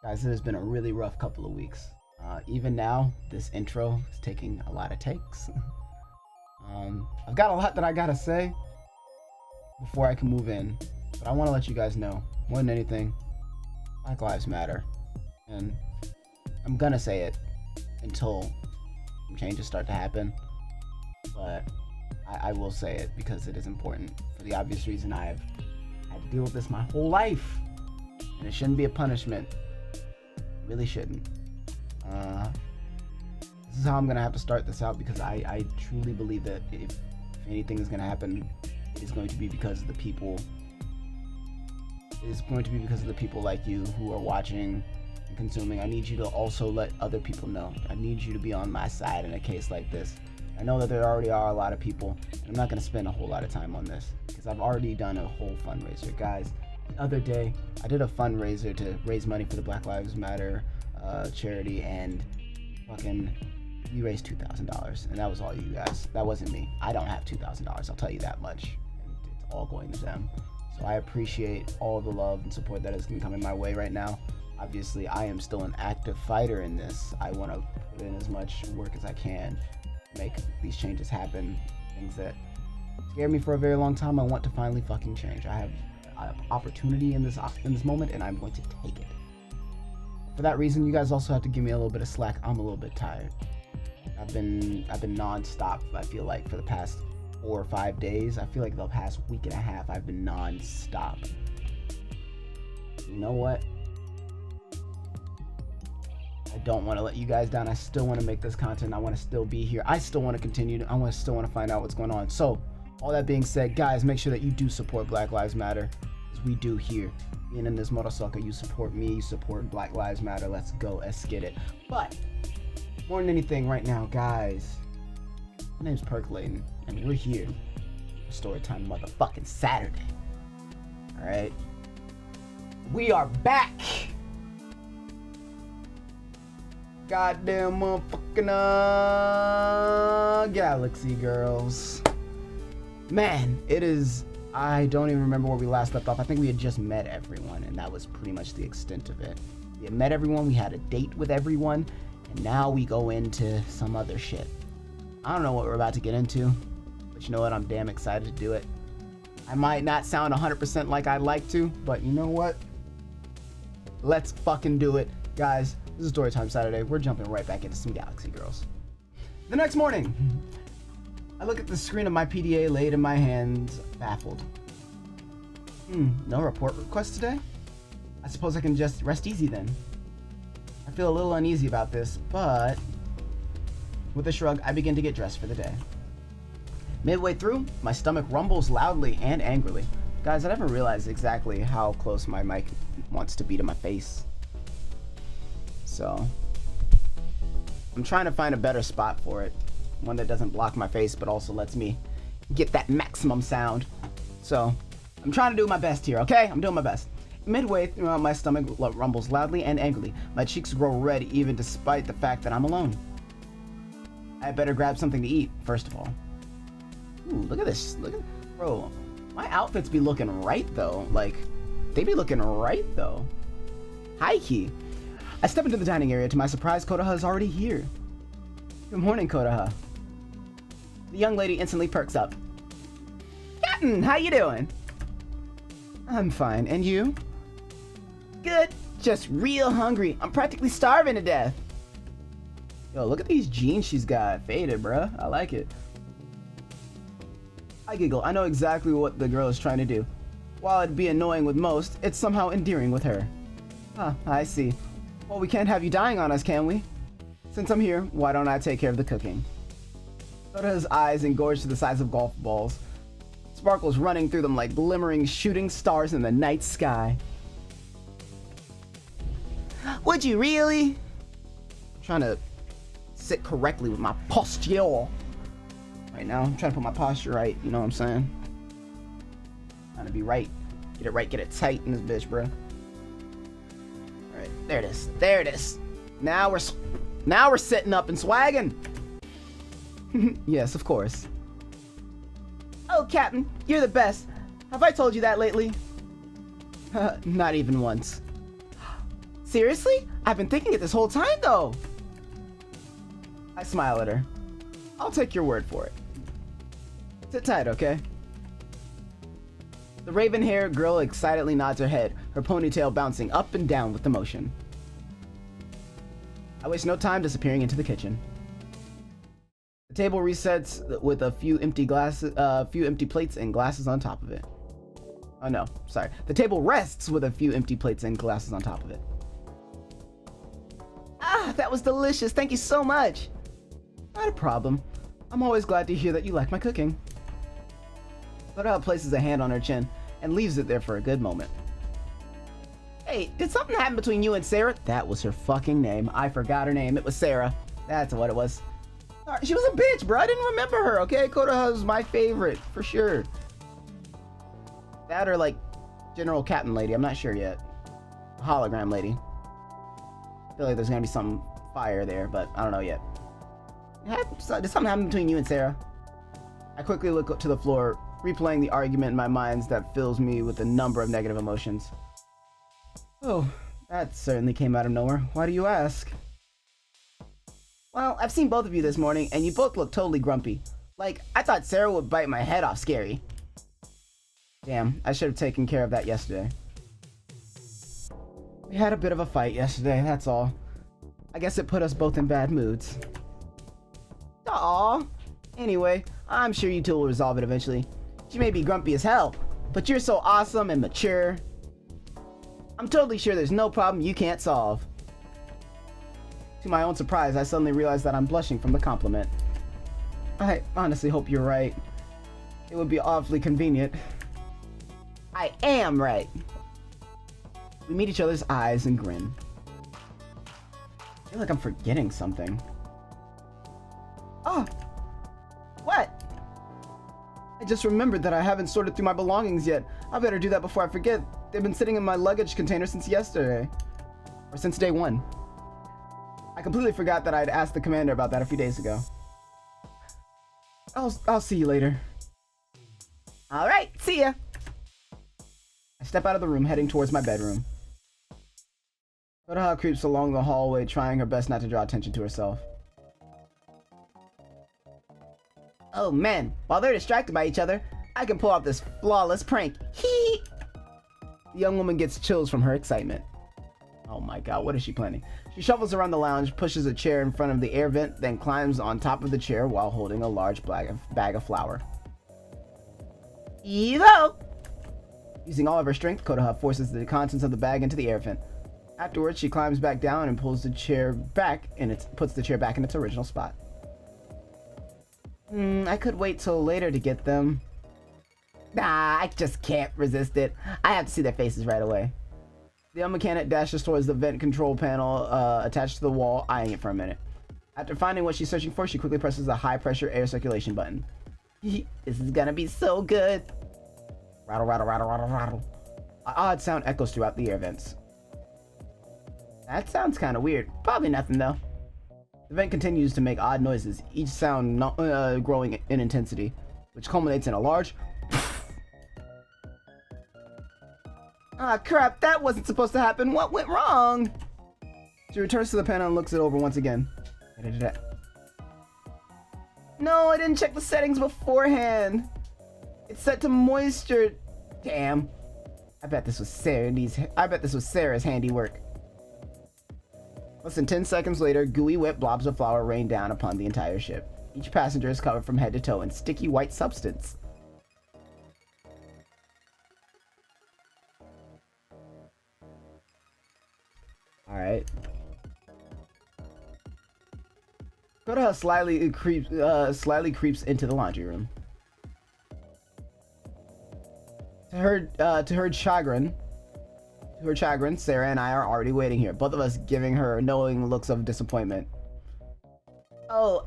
Guys, it has been a really rough couple of weeks. Even now, this intro is taking a lot of takes. I've got a lot that I gotta say before I can move in, but I want to let you guys know, more than anything, Black Lives Matter. And I'm gonna say it until changes start to happen, but I will say it because it is important for the obvious reason I have had to deal with this my whole life, and it shouldn't be a punishment. Really shouldn't. This is how I'm gonna have to start this out because I truly believe that if anything is gonna happen, it is going to be because of the people. It is going to be because of the people like you who are watching and consuming. I need you to also let other people know. I need you to be on my side in a case like this. I know that there already are a lot of people, and I'm not gonna spend a whole lot of time on this because I've already done a whole fundraiser, guys. The other day, I did a fundraiser to raise money for the Black Lives Matter charity, and fucking we raised $2,000, and that was all you guys. That wasn't me. I don't have $2,000, I'll tell you that much. And it's all going to them. So I appreciate all the love and support that is coming my way right now. Obviously, I am still an active fighter in this. I want to put in as much work as I can to make these changes happen. Things that scared me for a very long time, I want to finally fucking change. I have opportunity in this moment, and I'm going to take it. For that reason, you guys also have to give me a little bit of slack. I'm a little bit tired. I've been non-stop, I feel like, for the past 4 or 5 days. I feel like the past week and a half I've been non-stop. You know what? I don't want to let you guys down. I still want to make this content. I want to still be here. I still want to continue. I still want to find out what's going on. So, all that being said, guys, make sure that you do support Black Lives Matter, as we do here. Being in this motorcycle, you support me, you support Black Lives Matter. Let's go, let's get it. But more than anything right now, guys, my name's Perk, and we're here for Storytime motherfucking Saturday. Alright? We are back! Goddamn motherfucking Galaxy Girls. Man, it is... I don't even remember where we last left off. I think we had just met everyone, and that was pretty much the extent of it. We had met everyone, we had a date with everyone, and now we go into some other shit. I don't know what we're about to get into, but you know what? I'm damn excited to do it. I might not sound 100% like I'd like to, but you know what? Let's fucking do it. Guys, this is Storytime Saturday. We're jumping right back into some Galaxy Girls. The next morning, I look at the screen of my PDA laid in my hands, baffled. No report request today? I suppose I can just rest easy then. I feel a little uneasy about this, but with a shrug, I begin to get dressed for the day. Midway through, my stomach rumbles loudly and angrily. Guys, I never realized exactly how close my mic wants to be to my face. So, I'm trying to find a better spot for it. One that doesn't block my face, but also lets me get that maximum sound. So, I'm trying to do my best here, okay? I'm doing my best. Midway through, my stomach rumbles loudly and angrily. My cheeks grow red even despite the fact that I'm alone. I better grab something to eat, first of all. Ooh, look at this. Bro, my outfits be looking right, though. Like, they be looking right, though. High-key. I step into the dining area. To my surprise, Kodaha is already here. Good morning, Kodaha. The young lady instantly perks up. Captain, how you doing? I'm fine, and you? Good, just real hungry. I'm practically starving to death. Yo, look at these jeans she's got. Faded, bruh. I like it. I giggle. I know exactly what the girl is trying to do. While it'd be annoying with most, it's somehow endearing with her. Ah, I see. Well, we can't have you dying on us, can we? Since I'm here, why don't I take care of the cooking? Kodaha's eyes engorged to the size of golf balls. Sparkles running through them like glimmering shooting stars in the night sky. Would you really? I'm trying to sit correctly with my posture. Right now, I'm trying to put my posture right, you know what I'm saying? Trying to be right. Get it right, get it tight in this bitch, bro. Alright, there it is. There it is. Now we're sitting up and swagging. Yes, of course. Oh, Captain, you're the best. Have I told you that lately? Not even once. Seriously? I've been thinking it this whole time, though. I smile at her. I'll take your word for it. Sit tight, okay? The raven-haired girl excitedly nods her head, her ponytail bouncing up and down with emotion. I waste no time disappearing into the kitchen. The table resets with a few empty plates and glasses on top of it. Oh no, sorry. The table rests with a few empty plates and glasses on top of it. Ah, that was delicious. Thank you so much. Not a problem. I'm always glad to hear that you like my cooking. Sara places a hand on her chin and leaves it there for a good moment. Hey, did something happen between you and Sara? That was her fucking name. I forgot her name. It was Sara. That's what it was. She was a bitch, bro. I didn't remember her, okay? Konoha was my favorite, for sure. That or, like, General Captain Lady. I'm not sure yet. Hologram Lady. I feel like there's gonna be some fire there, but I don't know yet. Did something happen between you and Sara? I quickly look up to the floor, replaying the argument in my mind that fills me with a number of negative emotions. Oh, that certainly came out of nowhere. Why do you ask? Well, I've seen both of you this morning, and you both look totally grumpy. Like, I thought Sara would bite my head off scary. Damn, I should have taken care of that yesterday. We had a bit of a fight yesterday, that's all. I guess it put us both in bad moods. Aww. Anyway, I'm sure you two will resolve it eventually. She may be grumpy as hell, but you're so awesome and mature. I'm totally sure there's no problem you can't solve. To my own surprise, I suddenly realized that I'm blushing from the compliment. I honestly hope you're right. It would be awfully convenient. I am right. We meet each other's eyes and grin. I feel like I'm forgetting something. Oh! What? I just remembered that I haven't sorted through my belongings yet. I better do that before I forget. They've been sitting in my luggage container since yesterday. Or since day one. I completely forgot that I'd asked the commander about that a few days ago. I'll see you later. Alright, see ya! I step out of the room, heading towards my bedroom. Konoha creeps along the hallway, trying her best not to draw attention to herself. Oh man, while they're distracted by each other, I can pull off this flawless prank. Hee! The young woman gets chills from her excitement. Oh my god, what is she planning? She shuffles around the lounge, pushes a chair in front of the air vent, then climbs on top of the chair while holding a large bag of flour. Evo! Using all of her strength, Konoha forces the contents of the bag into the air vent. Afterwards, she climbs back down and pulls the chair back, and puts the chair back in its original spot. I could wait till later to get them. Nah, I just can't resist it. I have to see their faces right away. The young mechanic dashes towards the vent control panel attached to the wall, eyeing it for a minute. After finding what she's searching for, she quickly presses the high-pressure air circulation button. This is gonna be so good. Rattle, rattle, rattle, rattle, rattle. An odd sound echoes throughout the air vents. That sounds kind of weird. Probably nothing, though. The vent continues to make odd noises, each sound growing in intensity, which culminates in a large... Ah, crap, that wasn't supposed to happen. What went wrong? She returns to the panel and looks it over once again. No, I didn't check the settings beforehand. It's set to moisture. Damn. I bet this was Sarah's handiwork. Less than 10 seconds later, gooey wet blobs of flour rain down upon the entire ship. Each passenger is covered from head to toe in sticky white substance. Alright. Konoha slyly creeps into the laundry room. To her chagrin, Sara and I are already waiting here, both of us giving her knowing looks of disappointment. Oh,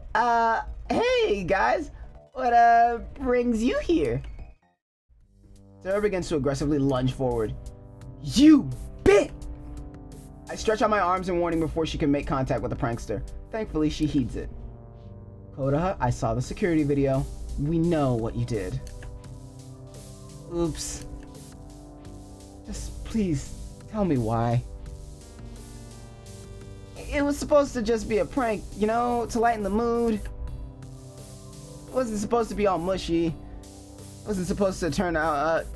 hey guys, what brings you here? Sara begins to aggressively lunge forward. You bitch! I stretch out my arms in warning before she can make contact with the prankster. Thankfully, she heeds it. Konoha, I saw the security video. We know what you did. Oops. Just please tell me why. It was supposed to just be a prank, you know, to lighten the mood. It wasn't supposed to be all mushy. It wasn't supposed to turn out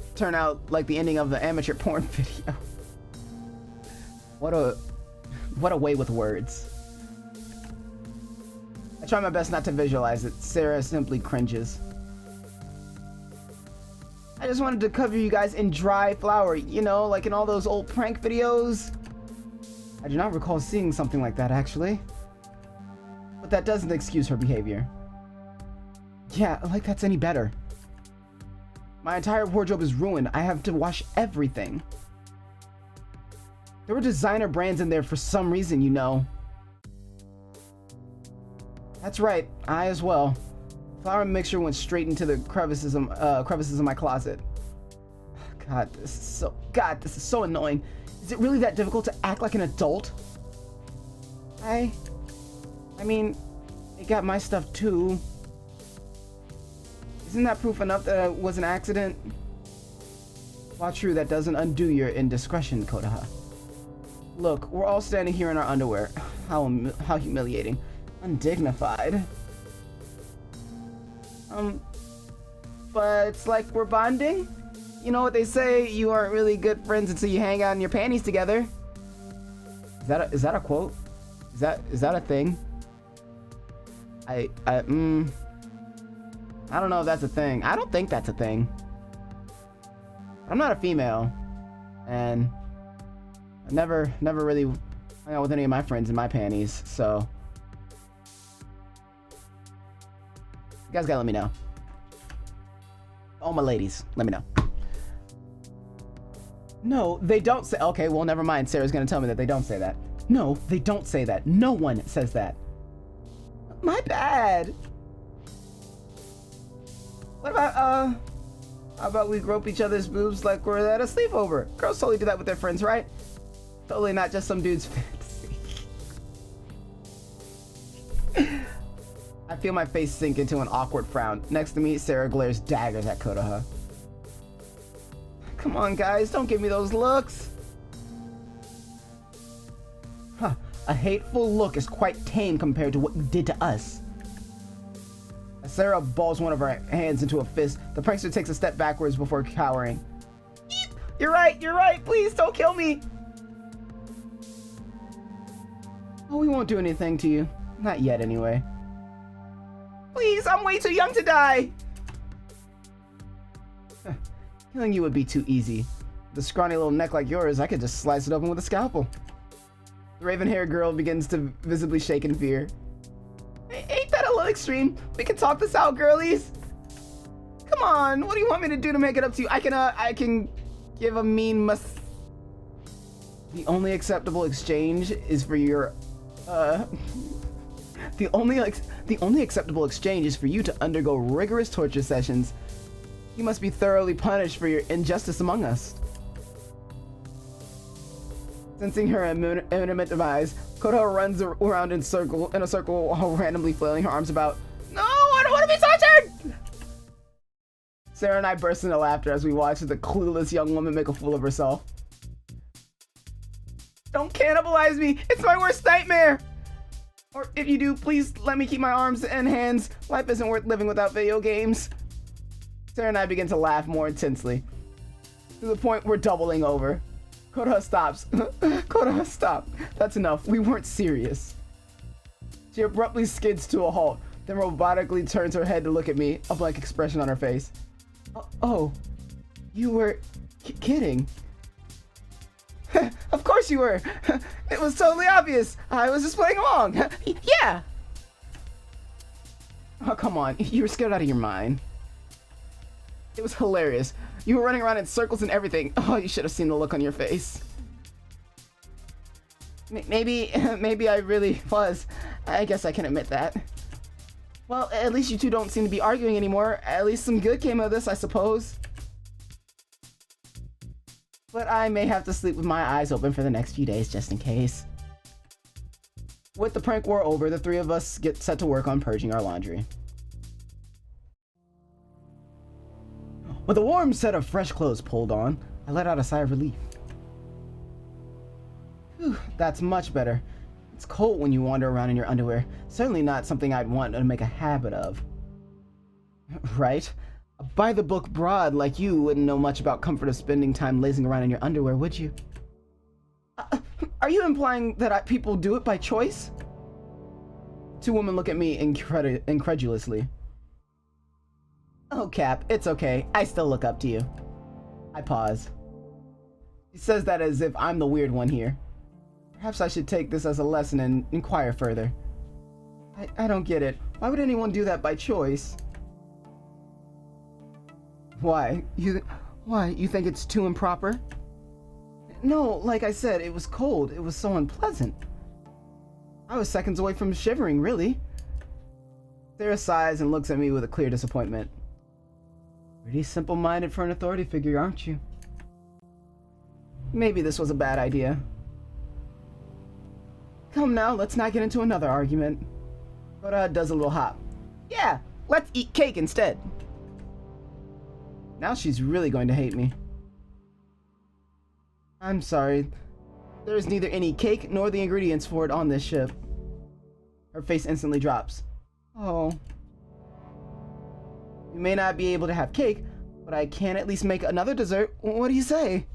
like the ending of the amateur porn video. What a way with words. I try my best not to visualize it. Sara simply cringes. I just wanted to cover you guys in dry flour, you know, like in all those old prank videos. I do not recall seeing something like that, actually. But that doesn't excuse her behavior. Yeah, like that's any better. My entire wardrobe is ruined. I have to wash everything. There were designer brands in there for some reason, you know. That's right, I as well. Flour mixture went straight into the crevices of my closet. God, this is so annoying. Is it really that difficult to act like an adult? I mean, they got my stuff too. Isn't that proof enough that it was an accident? While true, that doesn't undo your indiscretion, Kodaha. Look, we're all standing here in our underwear. How humiliating. Undignified. But it's like we're bonding? You know what they say, you aren't really good friends until you hang out in your panties together. Is that a quote? Is that a thing? I don't know if that's a thing. I don't think that's a thing. I'm not a female, and I never really hung out with any of my friends in my panties, so you guys gotta let me know. All my ladies, let me know. No, they don't say. Okay, well, never mind. Sarah's gonna tell me that they don't say that. No, they don't say that. No one says that. My bad. What about how about we grope each other's boobs like we're at a sleepover? Girls totally do that with their friends, right? Totally not just some dude's fantasy. I feel my face sink into an awkward frown. Next to me, Sara glares daggers at Kodaha. Come on, guys, don't give me those looks. Huh, a hateful look is quite tame compared to what you did to us. As Sara balls one of her hands into a fist, the prankster takes a step backwards before cowering. Eep! You're right, please don't kill me. Oh, we won't do anything to you. Not yet, anyway. Please, I'm way too young to die. Killing you would be too easy. With a scrawny little neck like yours, I could just slice it open with a scalpel. The raven-haired girl begins to visibly shake in fear. Ain't that a little extreme? We can talk this out, girlies. Come on, what do you want me to do to make it up to you? I can give a mean The only acceptable exchange is for your, The only acceptable exchange is for you to undergo rigorous torture sessions. You must be thoroughly punished for your injustice among us. Sensing her imminent demise, Kodaha runs around in a circle while randomly flailing her arms about. No, I don't want to be tortured! Sara and I burst into laughter as we watch the clueless young woman make a fool of herself. Don't cannibalize me! It's my worst nightmare! Or if you do, please let me keep my arms and hands. Life isn't worth living without video games. Sara and I begin to laugh more intensely, to the point we're doubling over. Kodaha stops. Kodaha, stop. That's enough. We weren't serious. She abruptly skids to a halt, then robotically turns her head to look at me, a blank expression on her face. Oh, you were kidding. Of course you were. It was totally obvious. I was just playing along. Yeah. Oh, come on. You were scared out of your mind. It was hilarious. You were running around in circles and everything. Oh, you should have seen the look on your face. Maybe I really was. I guess I can admit that. Well, at least you two don't seem to be arguing anymore. At least some good came of this, I suppose. But I may have to sleep with my eyes open for the next few days just in case. With the prank war over, the three of us get set to work on purging our laundry. With a warm set of fresh clothes pulled on, I let out a sigh of relief. Whew, that's much better. It's cold when you wander around in your underwear. Certainly not something I'd want to make a habit of. Right? A by-the-book broad like you wouldn't know much about comfort of spending time lazing around in your underwear, would you? Are you implying that people do it by choice? Two women look at me incredulously. Oh, Cap, it's okay. I still look up to you. I pause. He says that as if I'm the weird one here. Perhaps I should take this as a lesson and inquire further. I don't get it. Why would anyone do that by choice? Why? You think it's too improper? No, like I said, it was cold. It was so unpleasant. I was seconds away from shivering, really. Sara sighs and looks at me with a clear disappointment. Pretty simple-minded for an authority figure, aren't you? Maybe this was a bad idea. Come now, let's not get into another argument. Koda does a little hop. Yeah, let's eat cake instead. Now she's really going to hate me. I'm sorry. There is neither any cake nor the ingredients for it on this ship. Her face instantly drops. Oh. We may not be able to have cake, but I can at least make another dessert. What do you say?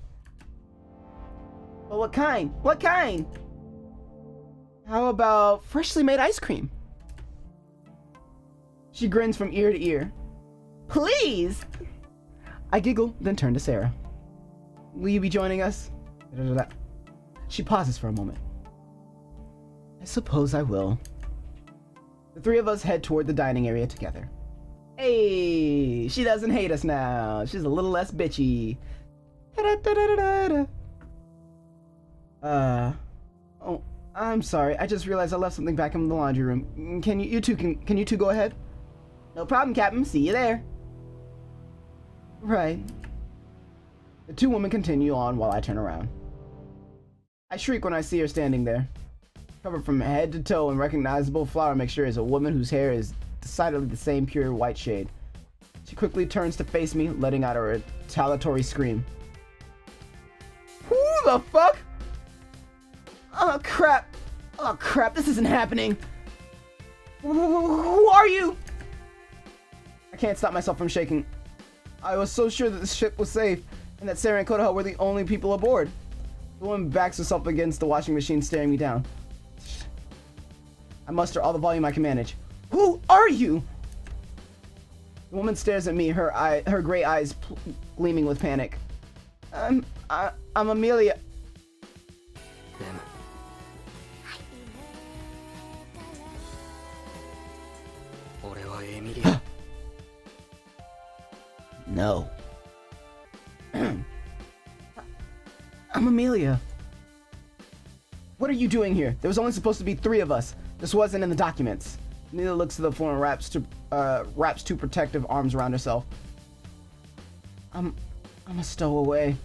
But what kind? What kind? How about freshly made ice cream? She grins from ear to ear. Please! I giggle, then turn to Sara. Will you be joining us? She pauses for a moment. I suppose I will. The three of us head toward the dining area together. Hey, she doesn't hate us now. She's a little less bitchy. Oh, I'm sorry. I just realized I left something back in the laundry room. Can you two go ahead? No problem, Captain. See you there. Right. The two women continue on while I turn around. I shriek when I see her standing there. Covered from head to toe in recognizable flour mixture is a woman whose hair is decidedly the same pure white shade. She quickly turns to face me, letting out a retaliatory scream. Who the fuck? Oh crap! Oh crap, this isn't happening! Who are you? I can't stop myself from shaking. I was so sure that the ship was safe, and that Sara and Koda were the only people aboard. The woman backs herself against the washing machine, staring me down. I muster all the volume I can manage. Who are you? The woman stares at me, her gray eyes gleaming with panic. I'm Amelia. No. I'm Amelia. What are you doing here? There was only supposed to be 3 of us. This wasn't in the documents. Amelia looks to the floor and wraps 2 protective arms around herself. I'm a stowaway.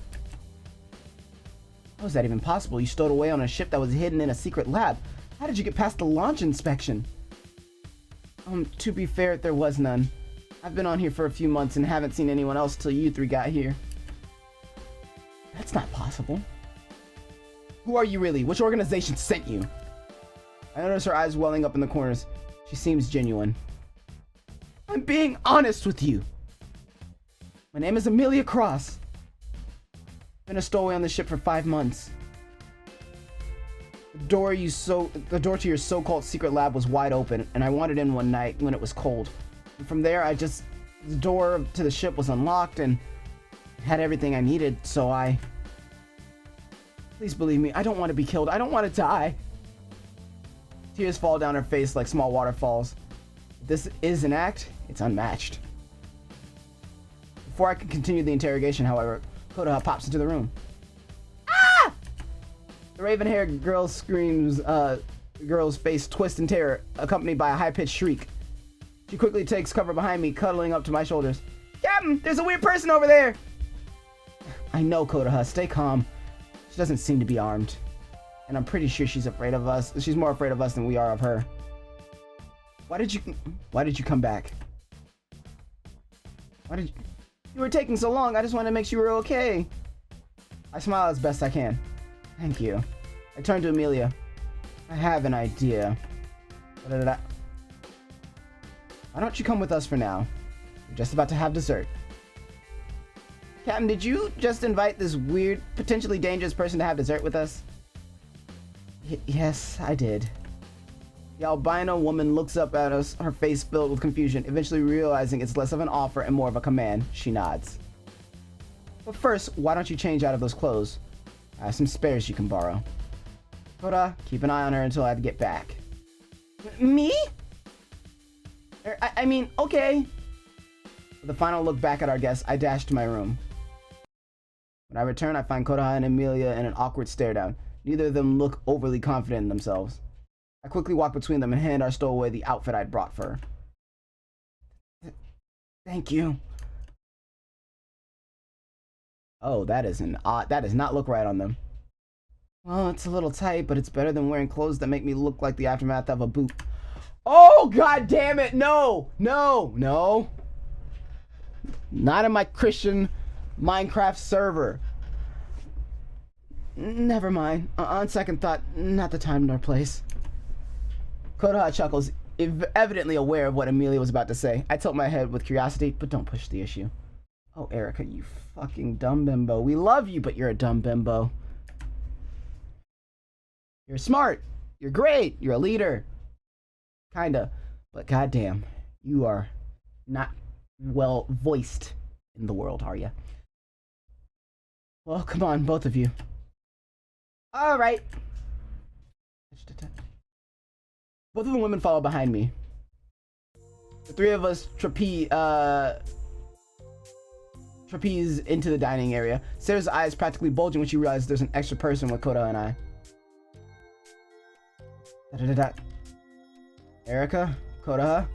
How is that even possible? You stowed away on a ship that was hidden in a secret lab. How did you get past the launch inspection? To be fair, there was none. I've been on here for a few months and haven't seen anyone else till you 3 got here. That's not possible. Who are you really? Which organization sent you? I notice her eyes welling up in the corners. She seems genuine. I'm being honest with you. My name is Amelia Cross. Been a stowaway on the ship for 5 months. The door to your so-called secret lab was wide open, and I wandered in one night when it was cold. And from there, the door to the ship was unlocked and had everything I needed, so Please believe me, I don't want to be killed. I don't want to die. Tears fall down her face like small waterfalls. If this is an act, it's unmatched. Before I can continue the interrogation, however, Koda pops into the room. Ah! The raven-haired girl screams, the girl's face twists in terror, accompanied by a high-pitched shriek. She quickly takes cover behind me, cuddling up to my shoulders. Captain, there's a weird person over there! I know, Koda, stay calm. She doesn't seem to be armed. And I'm pretty sure she's afraid of us. She's more afraid of us than we are of her. Why did you come back? You were taking so long. I just wanted to make sure you were okay. I smile as best I can. Thank you. I turn to Amelia. I have an idea. Why don't you come with us for now? We're just about to have dessert. Captain, did you just invite this weird, potentially dangerous person to have dessert with us? Yes, I did. The albino woman looks up at us, her face filled with confusion, eventually realizing it's less of an offer and more of a command. She nods. But first, why don't you change out of those clothes? I have some spares you can borrow. Koda, keep an eye on her until I get back. Me? I mean, okay. With a final look back at our guests, I dash to my room. When I return, I find Koda and Amelia in an awkward stare down. Neither of them look overly confident in themselves. I quickly walk between them and hand our stowaway the outfit I'd brought for her. Thank you. Oh, that does not look right on them. Well, it's a little tight, but it's better than wearing clothes that make me look like the aftermath of a boot. Oh, god damn it! No! No! No! Not in my Christian Minecraft server. Never mind. On second thought, not the time nor place. Koda chuckles, evidently aware of what Amelia was about to say. I tilt my head with curiosity, but don't push the issue. Oh, Erica, you fucking dumb bimbo. We love you, but you're a dumb bimbo. You're smart. You're great. You're a leader. Kinda. But goddamn, you are not well voiced in the world, are you? Well, come on, both of you. All right. Both of the women follow behind me. The three of us trapeze into the dining area. Sarah's eyes practically bulging when she realizes there's an extra person with Koda and I. Erica, Koda,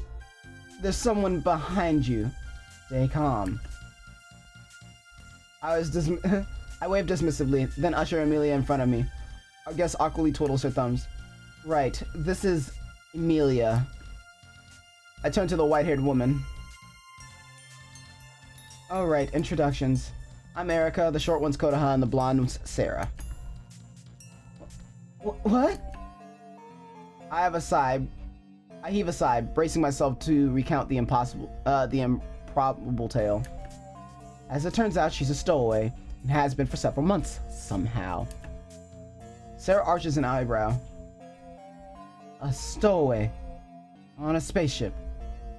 there's someone behind you. Stay calm. I waved dismissively, then usher Amelia in front of me. Our guest awkwardly twiddles her thumbs. Right, this is Amelia. I turn to the white-haired woman. Alright, introductions. I'm Erica, the short one's Koda, and the blonde one's Sara. What? I heave a sigh, bracing myself to recount the improbable tale. As it turns out, she's a stowaway, and has been for several months, somehow. Sara arches an eyebrow. A stowaway. On a spaceship.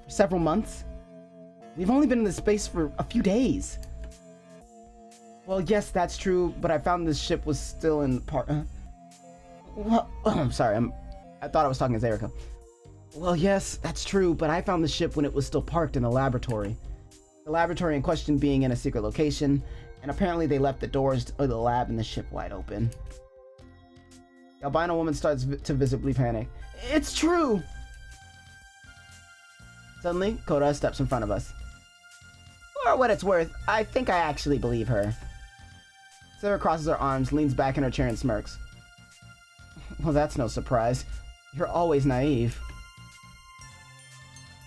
For several months? We've only been in this space for a few days. Well, yes, that's true, but I found this ship was still in well, I'm sorry, I thought I was talking as Erica. Well, yes, that's true, but I found the ship when it was still parked in the laboratory. The laboratory in question being in a secret location, and apparently they left the doors to the lab and the ship wide open. The albino woman starts to visibly panic. It's true! Suddenly, Koda steps in front of us. For what it's worth, I think I actually believe her. Sara crosses her arms, leans back in her chair and smirks. Well, that's no surprise. You're always naive.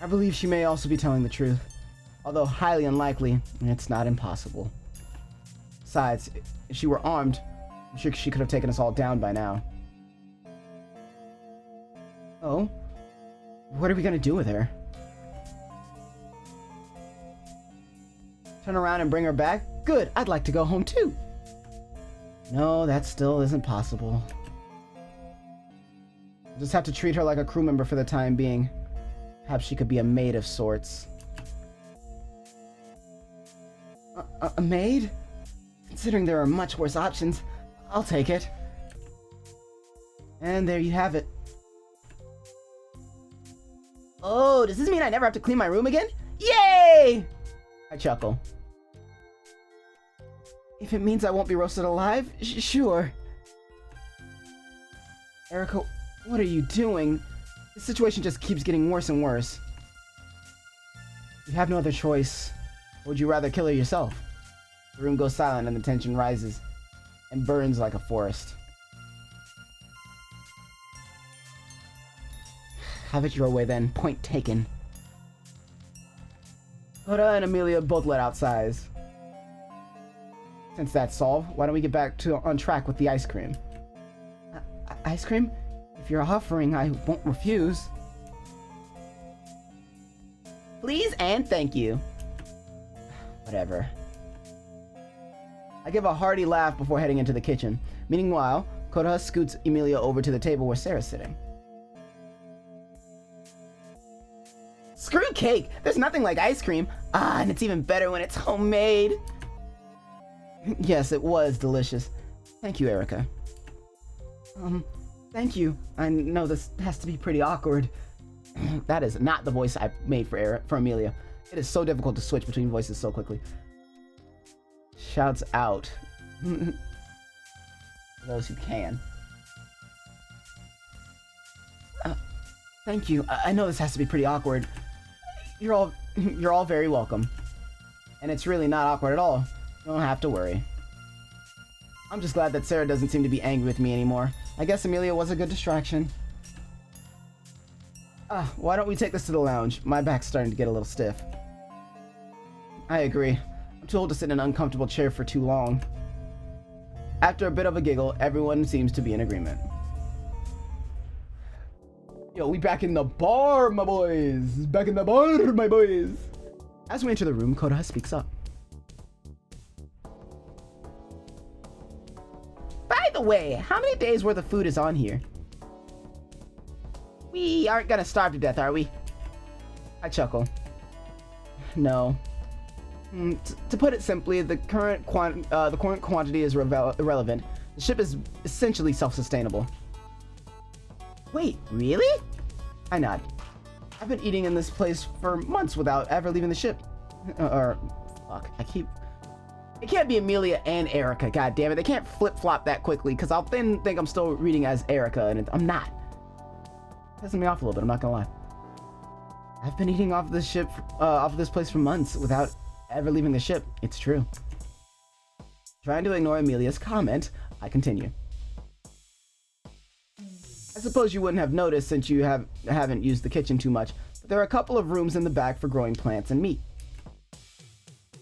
I believe she may also be telling the truth. Although highly unlikely, it's not impossible. Besides, if she were armed, I'm sure she could have taken us all down by now. Oh? What are we gonna do with her? Turn around and bring her back? Good, I'd like to go home too. No, that still isn't possible. We'll just have to treat her like a crew member for the time being. Perhaps she could be a maid of sorts. A maid? Considering there are much worse options, I'll take it. And there you have it. Oh, does this mean I never have to clean my room again? Yay! I chuckle. If it means I won't be roasted alive, sure. Erica, what are you doing? The situation just keeps getting worse and worse. You have no other choice. Or would you rather kill her yourself? The room goes silent and the tension rises and burns like a forest. Have it your way then. Point taken. Koda and Amelia both let out sighs. Since that's solved, why don't we get back on track with the ice cream? Ice cream? If you're offering, I won't refuse. Please and thank you. Whatever. I give a hearty laugh before heading into the kitchen. Meanwhile, Koda scoots Emilia over to the table where Sara's sitting. Screw cake! There's nothing like ice cream. Ah, and it's even better when it's homemade. Yes, it was delicious. Thank you, Erica. Thank you. I know this has to be pretty awkward. That is not the voice I made for Emilia. It is so difficult to switch between voices so quickly. Shouts out. Those who can. Thank you. I know this has to be pretty awkward. You're all very welcome. And it's really not awkward at all. You don't have to worry. I'm just glad that Sara doesn't seem to be angry with me anymore. I guess Emilia was a good distraction. Why don't we take this to the lounge? My back's starting to get a little stiff. I agree. I'm too old to sit in an uncomfortable chair for too long. After a bit of a giggle, everyone seems to be in agreement. Yo, we back in the bar, my boys! Back in the bar, my boys! As we enter the room, Koda speaks up. By the way, how many days worth of food is on here? We aren't gonna starve to death, are we? I chuckle. No. To put it simply, the current quantity is irrelevant. The ship is essentially self-sustainable. Wait, really? I nod. I've been eating in this place for months without ever leaving the ship. Fuck, it can't be Emilia and Erica, god damn it. They can't flip-flop that quickly, because I'll then think I'm still reading as Erica, and I'm not. Pissing me off a little bit, I'm not gonna lie. I've been eating off this ship, off of this place for months without ever leaving the ship. It's true. Trying to ignore Emilia's comment, I continue. I suppose you wouldn't have noticed since you haven't used the kitchen too much, but there are a couple of rooms in the back for growing plants and meat.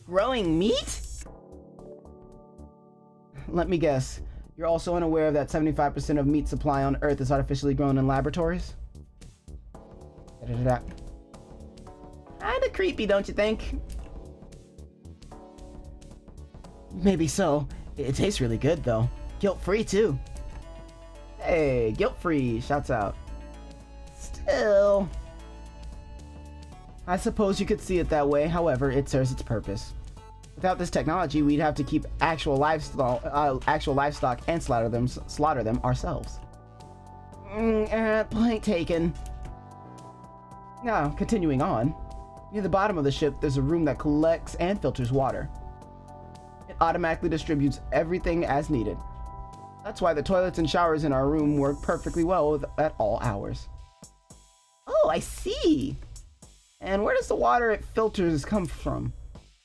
Growing meat? Let me guess. You're also unaware that 75% of meat supply on Earth is artificially grown in laboratories? Kinda creepy, don't you think? Maybe so. It tastes really good, though. Guilt-free, too. Hey, guilt-free, shouts out. Still. I suppose you could see it that way, however, it serves its purpose. Without this technology, we'd have to keep actual livestock and slaughter them ourselves. Point taken. Now, continuing on. Near the bottom of the ship, there's a room that collects and filters water. It automatically distributes everything as needed. That's why the toilets and showers in our room work perfectly well at all hours. Oh, I see! And where does the water it filters come from?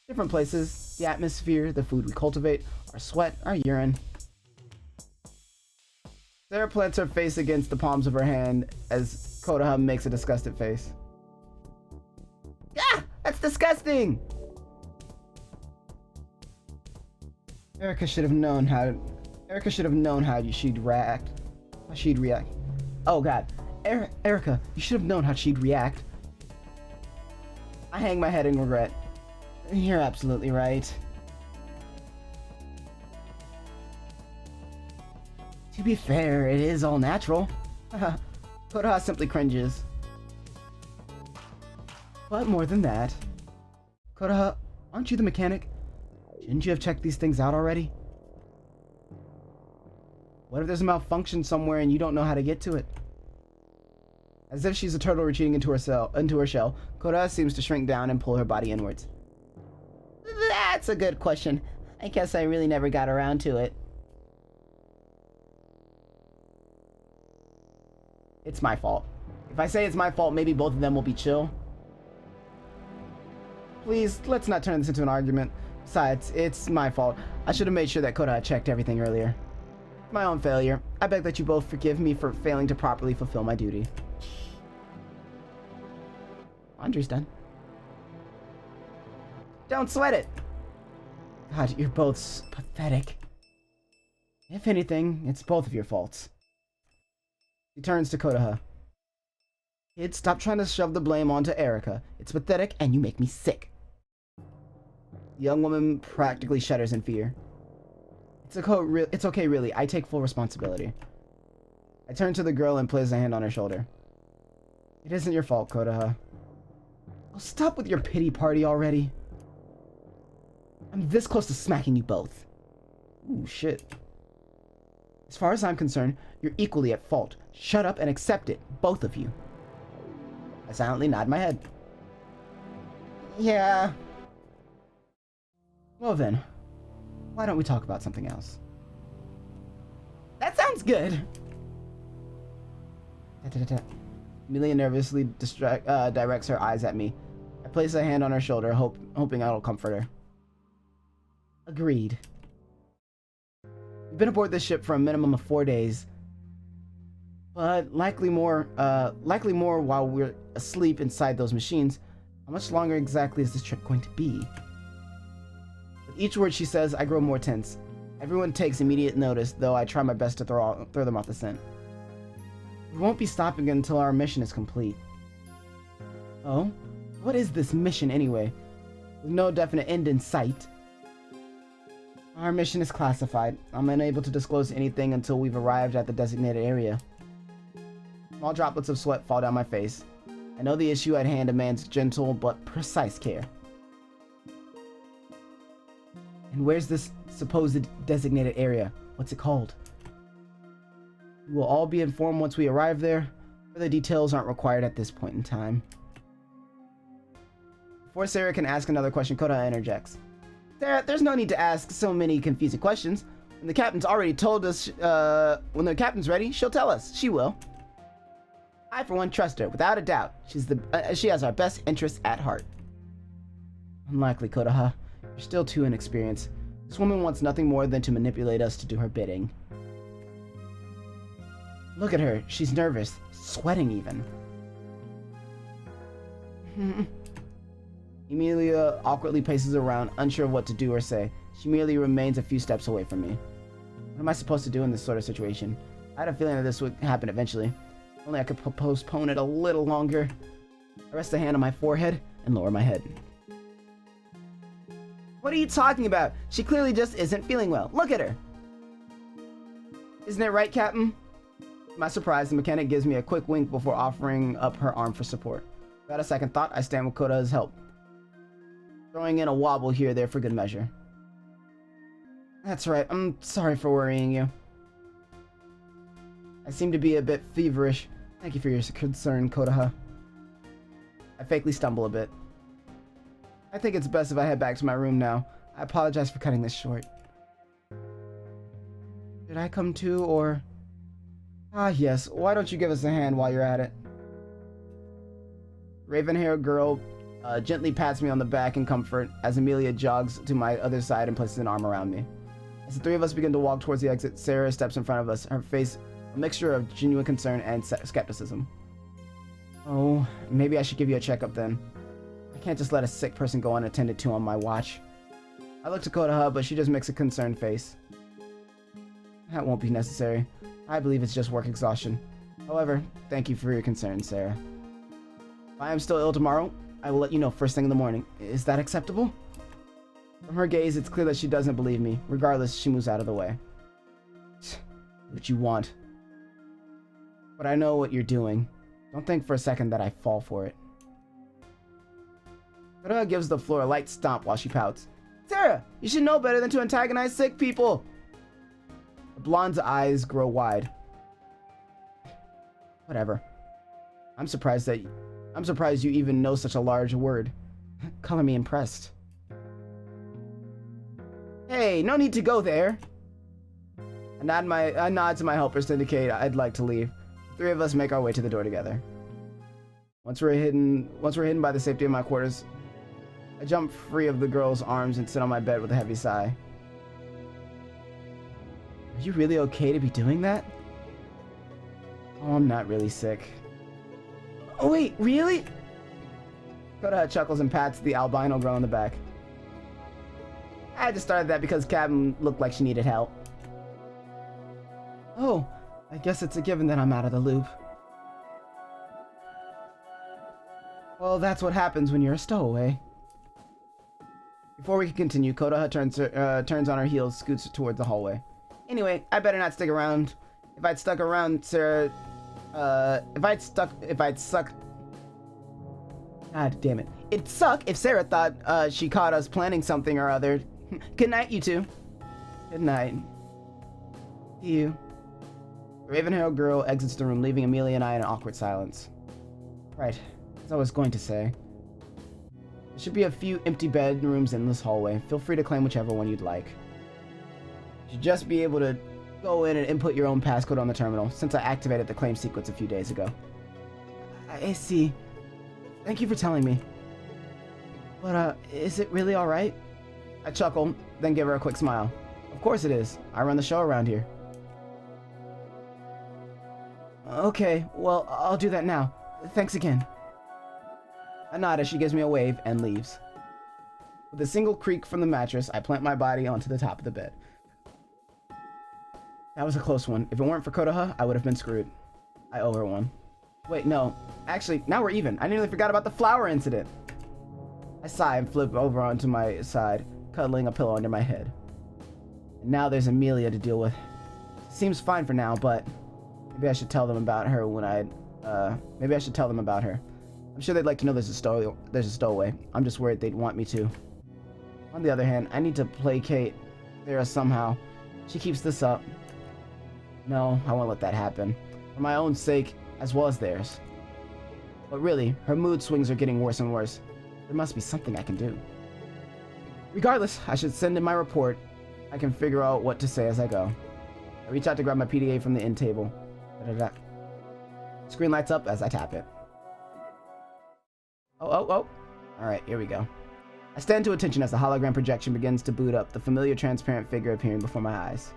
Different places, the atmosphere, the food we cultivate, our sweat, our urine. Sara plants her face against the palms of her hand as Koda makes a disgusted face. Ah! That's disgusting! Erica should have known how she'd react. Oh god. Erica, you should have known how she'd react. I hang my head in regret. You're absolutely right. To be fair, it is all natural. Koda simply cringes. But more than that. Koda, aren't you the mechanic? Shouldn't you have checked these things out already? What if there's a malfunction somewhere and you don't know how to get to it? As if she's a turtle retreating into her shell, Koda seems to shrink down and pull her body inwards. That's a good question. I guess I really never got around to it. It's my fault. If I say it's my fault, maybe both of them will be chill. Please, let's not turn this into an argument. Besides, it's my fault. I should have made sure that Koda checked everything earlier. My own failure. I beg that you both forgive me for failing to properly fulfill my duty. Laundry's done. Don't sweat it! God, you're both pathetic. If anything, it's both of your faults. He turns to Kodaha. Kid, stop trying to shove the blame onto Erica. It's pathetic and you make me sick. The young woman practically shudders in fear. It's okay, really. I take full responsibility. I turn to the girl and place a hand on her shoulder. It isn't your fault, Kodaha. Oh, stop with your pity party already. I'm this close to smacking you both. Ooh, shit. As far as I'm concerned, you're equally at fault. Shut up and accept it, both of you. I silently nod my head. Yeah. Well then, why don't we talk about something else? That sounds good. Amelia nervously directs her eyes at me. I place a hand on her shoulder, hoping I'll comfort her. Agreed. We've been aboard this ship for a minimum of 4 days, but likely more while we're asleep inside those machines. How much longer exactly is this trip going to be? With each word she says, I grow more tense. Everyone takes immediate notice, though I try my best to throw them off the scent. We won't be stopping until our mission is complete. Oh? What is this mission anyway? With no definite end in sight. Our mission is classified. I'm unable to disclose anything until we've arrived at the designated area. Small droplets of sweat fall down my face. I know the issue at hand demands gentle but precise care. And where's this supposed designated area? What's it called? We will all be informed once we arrive there. Further details aren't required at this point in time. Before Sara can ask another question, Kodaha interjects. Sara, there's no need to ask so many confusing questions. When the captain's already told us, when the captain's ready, she'll tell us. She will. I, for one, trust her, without a doubt. She has our best interests at heart. Unlikely, Kodaha. You're still too inexperienced. This woman wants nothing more than to manipulate us to do her bidding. Look at her. She's nervous. Sweating, even. Emilia awkwardly paces around, unsure of what to do or say. She merely remains a few steps away from me. What am I supposed to do in this sort of situation? I had a feeling that this would happen eventually. Only I could postpone it a little longer. I rest a hand on my forehead and lower my head. What are you talking about? She clearly just isn't feeling well. Look at her. Isn't it right, Captain? To my surprise, the mechanic gives me a quick wink before offering up her arm for support. Without a second thought, I stand with Kodaha's help, throwing in a wobble here or there for good measure. That's right. I'm sorry for worrying you. I seem to be a bit feverish. Thank you for your concern, Kodaha. I fakely stumble a bit. I think it's best if I head back to my room now. I apologize for cutting this short. Did I come too, or... Ah, yes. Why don't you give us a hand while you're at it? Raven-haired girl gently pats me on the back in comfort as Emilia jogs to my other side and places an arm around me. As the three of us begin to walk towards the exit, Sara steps in front of us, her face a mixture of genuine concern and skepticism. Oh, maybe I should give you a checkup then. I can't just let a sick person go unattended to on my watch. I look to Kodaha, but she just makes a concerned face. That won't be necessary. I believe it's just work exhaustion. However, thank you for your concern, Sara. If I am still ill tomorrow, I will let you know first thing in the morning. Is that acceptable? From her gaze, it's clear that she doesn't believe me. Regardless, she moves out of the way. What you want. But I know what you're doing. Don't think for a second that I fall for it. Kodaha gives the floor a light stomp while she pouts. Sara, you should know better than to antagonize sick people. The blonde's eyes grow wide. Whatever. I'm surprised you even know such a large word. Color me impressed. Hey, no need to go there. I nod to my helpers to indicate I'd like to leave. The three of us make our way to the door together. Once we're hidden by the safety of my quarters, I jump free of the girl's arms and sit on my bed with a heavy sigh. Are you really okay to be doing that? Oh, I'm not really sick. Oh wait, really? Kodaha chuckles and pats the albino girl on the back. I just started that because Captain looked like she needed help. Oh, I guess it's a given that I'm out of the loop. Well, that's what happens when you're a stowaway. Before we can continue, Kodaha turns on her heels, scoots towards the hallway. Anyway, I better not stick around. If I'd stuck around, Sara... if I'd suck... God damn it. It'd suck if Sara thought, she caught us planning something or other. Good night, you two. Good night. See you. The raven-haired girl exits the room, leaving Amelia and I in an awkward silence. Right. As I was going to say. There should be a few empty bedrooms in this hallway. Feel free to claim whichever one you'd like. You should just be able to go in and input your own passcode on the terminal, since I activated the claim sequence a few days ago. I see. Thank you for telling me. But, is it really alright? I chuckle, then give her a quick smile. Of course it is. I run the show around here. Okay, well, I'll do that now. Thanks again. I nod as she gives me a wave and leaves. With a single creak from the mattress, I plant my body onto the top of the bed. That was a close one. If it weren't for Kodaha, I would have been screwed. I owe her one. Wait, no. Actually, now we're even. I nearly forgot about the flower incident. I sigh and flip over onto my side, cuddling a pillow under my head. And now there's Amelia to deal with. Seems fine for now, but maybe I should tell them about her maybe I should tell them about her. I'm sure they'd like to know there's a stowaway. I'm just worried they'd want me to. On the other hand, I need to placate Sara somehow. She keeps this up. No, I won't let that happen. For my own sake, as well as theirs. But really, her mood swings are getting worse and worse. There must be something I can do. Regardless, I should send in my report. I can figure out what to say as I go. I reach out to grab my PDA from the end table. Da-da-da. Screen lights up as I tap it. Oh. Alright, here we go. I stand to attention as the hologram projection begins to boot up, the familiar transparent figure appearing before my eyes.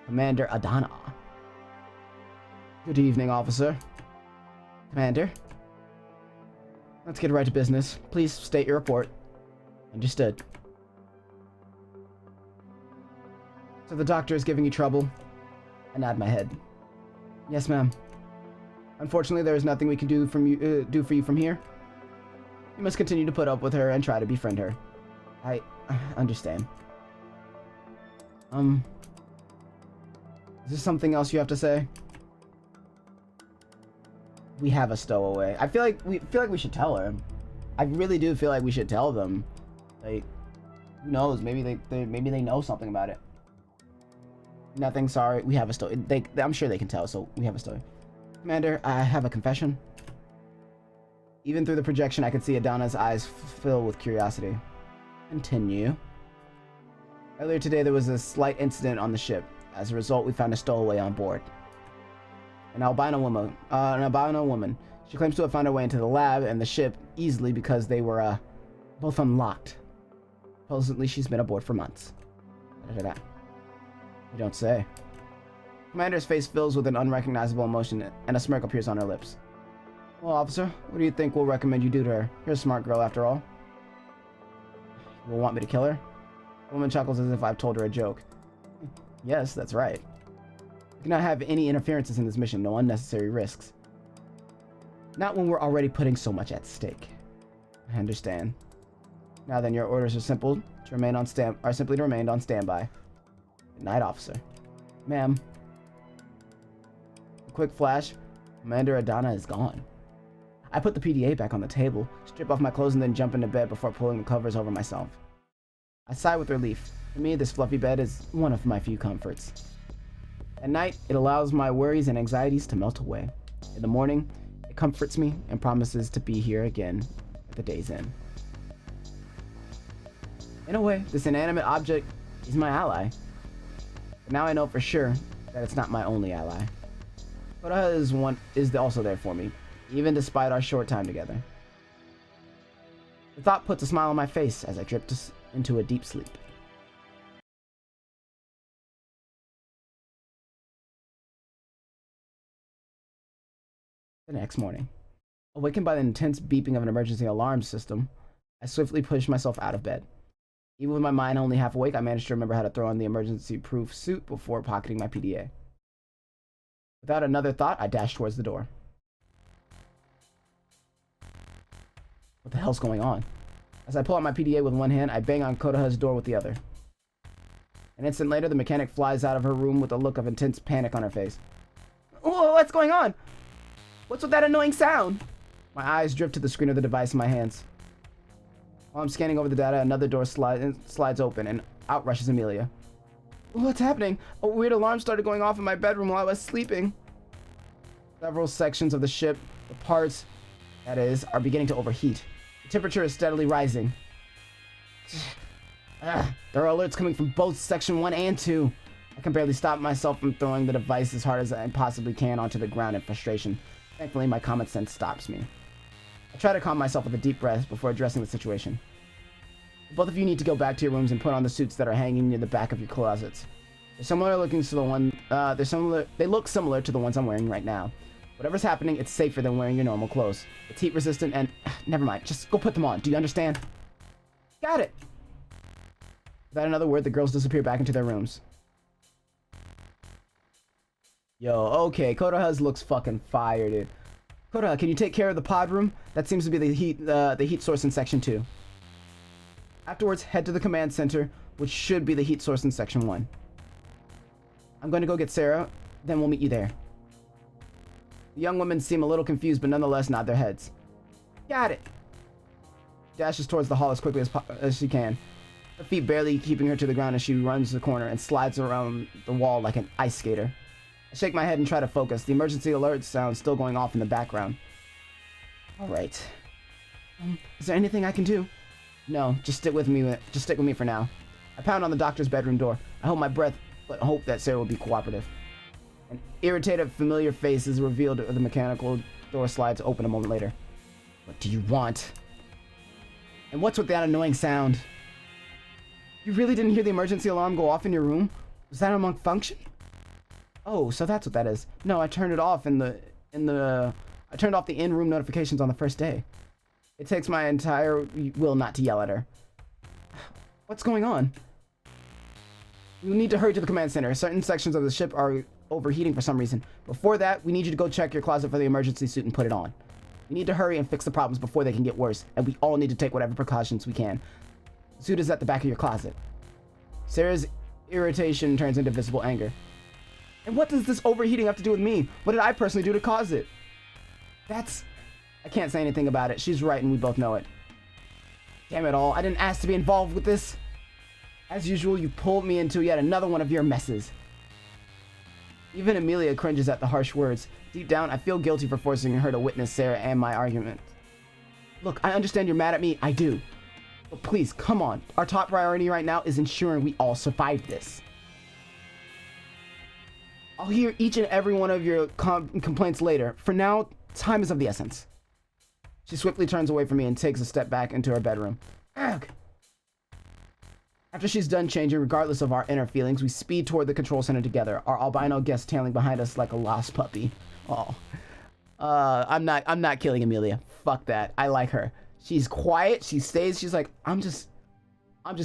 Commander Adana. Good evening, officer. Commander. Let's get right to business. Please state your report. Understood. So the doctor is giving you trouble? I nod my head. Yes, ma'am. Unfortunately, there is nothing we can do for you from here. You must continue to put up with her and try to befriend her. I understand. Is there something else you have to say? We have a stowaway. I feel like we should tell her. I really do feel like we should tell them. Like, who knows? Maybe they know something about it. Nothing. Sorry. We have a story. I'm sure they can tell. So we have a story. Commander, I have a confession. Even through the projection, I could see Adana's eyes fill with curiosity. Continue. Earlier today, there was a slight incident on the ship. As a result, we found a stowaway on board. An albino woman. She claims to have found her way into the lab and the ship easily because they were, both unlocked. Supposedly, she's been aboard for months. Da-da-da. You don't say. Commander's face fills with an unrecognizable emotion, and a smirk appears on her lips. Well, officer, what do you think we'll recommend you do to her? You're a smart girl, after all. You will want me to kill her? The woman chuckles as if I've told her a joke. Yes, that's right. We cannot have any interferences in this mission, no unnecessary risks. Not when we're already putting so much at stake. I understand. Now then, your orders are simply to remain on standby. Good night, officer. Ma'am. A quick flash. Commander Adana is gone. I put the PDA back on the table, strip off my clothes, and then jump into bed before pulling the covers over myself. I sigh with relief. For me, this fluffy bed is one of my few comforts. At night, it allows my worries and anxieties to melt away. In the morning, it comforts me and promises to be here again at the day's end. In a way, this inanimate object is my ally. But now I know for sure that it's not my only ally. Kodaha is also there for me, even despite our short time together. The thought puts a smile on my face as I drift into a deep sleep. The next morning, awakened by the intense beeping of an emergency alarm system, I swiftly pushed myself out of bed. Even with my mind only half awake, I managed to remember how to throw on the emergency-proof suit before pocketing my PDA. Without another thought, I dash towards the door. What the hell's going on? As I pull out my PDA with one hand, I bang on Kodaha's door with the other. An instant later, the mechanic flies out of her room with a look of intense panic on her face. Whoa, what's going on? What's with that annoying sound? My eyes drift to the screen of the device in my hands. While I'm scanning over the data, another door slides open, and out rushes Amelia. What's happening? A weird alarm started going off in my bedroom while I was sleeping. Several sections of the ship, the parts, that is, are beginning to overheat. The temperature is steadily rising. There are alerts coming from both Section 1 and 2. I can barely stop myself from throwing the device as hard as I possibly can onto the ground in frustration. Thankfully, my common sense stops me. I try to calm myself with a deep breath before addressing the situation. Both of you need to go back to your rooms and put on the suits that are hanging near the back of your closets. They're similar looking to the one. They look similar to the ones I'm wearing right now. Whatever's happening, it's safer than wearing your normal clothes. It's heat resistant and never mind. Just go put them on. Do you understand? Got it. Without another word, the girls disappear back into their rooms. Yo, okay, Kodaha's looks fucking fire, dude. Kodaha, can you take care of the pod room? That seems to be the heat source in Section 2. Afterwards, head to the command center, which should be the heat source in Section 1. I'm going to go get Sara, then we'll meet you there. The young women seem a little confused, but nonetheless nod their heads. Got it. Dashes towards the hall as quickly as she can. Her feet barely keeping her to the ground as she runs the corner and slides around the wall like an ice skater. I shake my head and try to focus. The emergency alert sound still going off in the background. Alright. Is there anything I can do? No, just stick with me for now. I pound on the doctor's bedroom door. I hold my breath, but hope that Sara will be cooperative. An irritated, familiar face is revealed as the mechanical door slides open a moment later. What do you want? And what's with that annoying sound? You really didn't hear the emergency alarm go off in your room? Was that a malfunction? Oh, so that's what that is. No, I turned it off I turned off the in-room notifications on the first day. It takes my entire will not to yell at her. What's going on? We need to hurry to the command center. Certain sections of the ship are overheating for some reason. Before that, we need you to go check your closet for the emergency suit and put it on. We need to hurry and fix the problems before they can get worse, and we all need to take whatever precautions we can. The suit is at the back of your closet. Sara's irritation turns into visible anger. And what does this overheating have to do with me? What did I personally do to cause it? I can't say anything about it. She's right and we both know it. Damn it all. I didn't ask to be involved with this. As usual, you pulled me into yet another one of your messes. Even Amelia cringes at the harsh words. Deep down, I feel guilty for forcing her to witness Sara and my argument. Look, I understand you're mad at me. I do. But please, come on. Our top priority right now is ensuring we all survive this. I'll hear each and every one of your complaints later. For now, time is of the essence. She swiftly turns away from me and takes a step back into her bedroom. Ugh. After she's done changing, regardless of our inner feelings, we speed toward the control center together, our albino guest tailing behind us like a lost puppy. Oh. I'm not killing Amelia. Fuck that. I like her. She's quiet. She stays. She's like, I'm just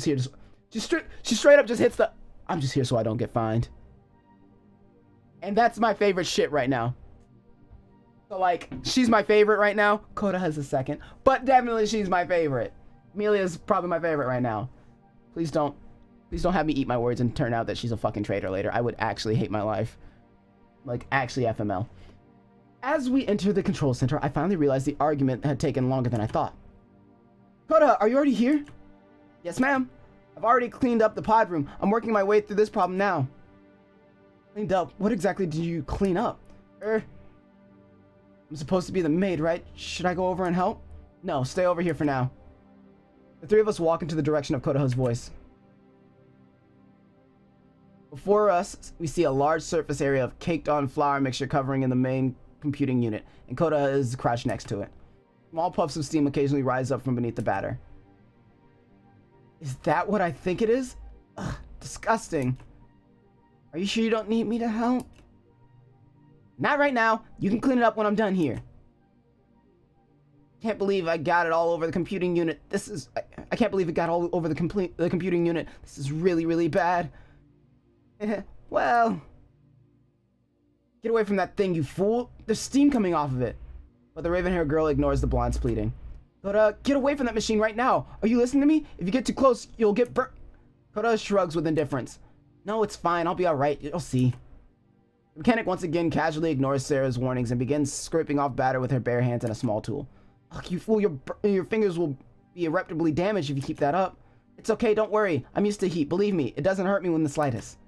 here to... She straight up just hits the... I'm just here so I don't get fined. And that's my favorite shit right now. So, like, she's my favorite right now. Kodaha has a second. But definitely she's my favorite. Amelia's probably my favorite right now. Please don't have me eat my words and turn out that she's a fucking traitor later. I would actually hate my life. Like, actually FML. As we enter the control center, I finally realized the argument had taken longer than I thought. Kodaha, are you already here? Yes, ma'am. I've already cleaned up the pod room. I'm working my way through this problem now. Cleaned up? What exactly did you clean up? I'm supposed to be the maid, right? Should I go over and help? No, stay over here for now. The three of us walk into the direction of Kodaha's voice. Before us, we see a large surface area of caked-on flour mixture covering in the main computing unit, and Kodaha is crouched next to it. Small puffs of steam occasionally rise up from beneath the batter. Is that what I think it is? Ugh, disgusting. Are you sure you don't need me to help? Not right now. You can clean it up when I'm done here. Can't believe I got it all over the computing unit. I can't believe it got all over the computing unit. This is really, really bad. Well, Get away from that thing, you fool! There's steam coming off of it! But the raven-haired girl ignores the blonde's pleading. Koda, get away from that machine right now! Are you listening to me? If you get too close, you'll get burnt. Koda shrugs with indifference. No, it's fine. I'll be alright. You'll see. The mechanic once again casually ignores Sarah's warnings and begins scraping off batter with her bare hands and a small tool. Ugh, you fool, your fingers will be irreparably damaged if you keep that up. It's okay, don't worry. I'm used to heat. Believe me, it doesn't hurt me in the slightest.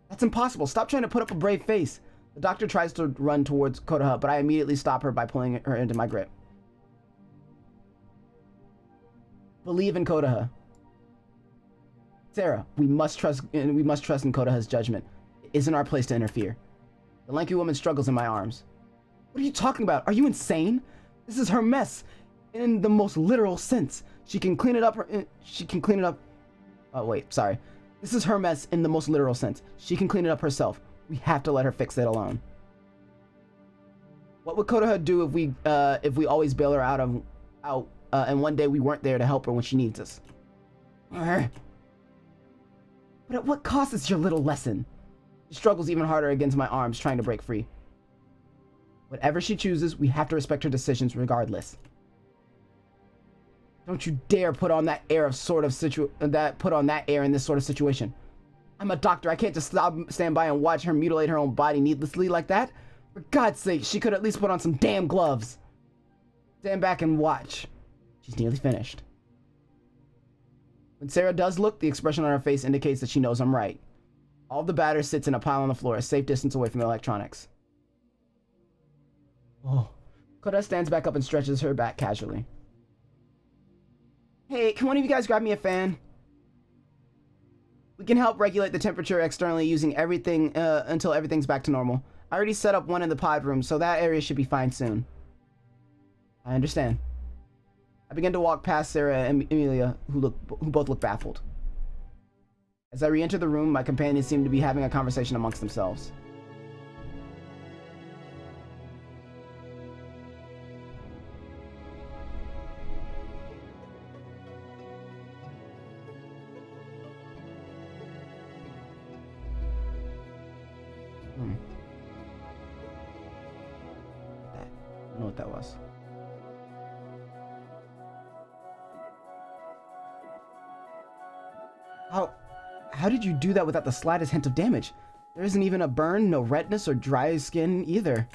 That's impossible. Stop trying to put up a brave face. The doctor tries to run towards Koda, but I immediately stop her by pulling her into my grip. Believe in Koda. Sarah, we must trust in Koda's judgment. It isn't our place to interfere. The lanky woman struggles in my arms. What are you talking about? Are you insane? This is her mess, in the most literal sense. She can clean it up. Oh wait, sorry. This is her mess in the most literal sense. She can clean it up herself. We have to let her fix it alone. What would Koda do if we always bail her out and one day we weren't there to help her when she needs us? But at what cost is your little lesson? She struggles even harder against my arms, trying to break free. Whatever she chooses, we have to respect her decisions regardless. Don't you dare put on that air in this sort of situation. I'm a doctor. I can't just stand by and watch her mutilate her own body needlessly like that. For God's sake, she could at least put on some damn gloves. Stand back and watch. She's nearly finished. When Sarah does look, the expression on her face indicates that she knows I'm right. All of the batter sits in a pile on the floor, a safe distance away from the electronics. Oh. Koda stands back up and stretches her back casually. Hey, can one of you guys grab me a fan? We can help regulate the temperature externally using everything until everything's back to normal. I already set up one in the pod room, so that area should be fine soon. I understand. I begin to walk past Sara and Amelia, who both look baffled. As I re-enter the room, my companions seem to be having a conversation amongst themselves. I don't know what that was. How did you do that without the slightest hint of damage? There isn't even a burn, no redness or dry skin either.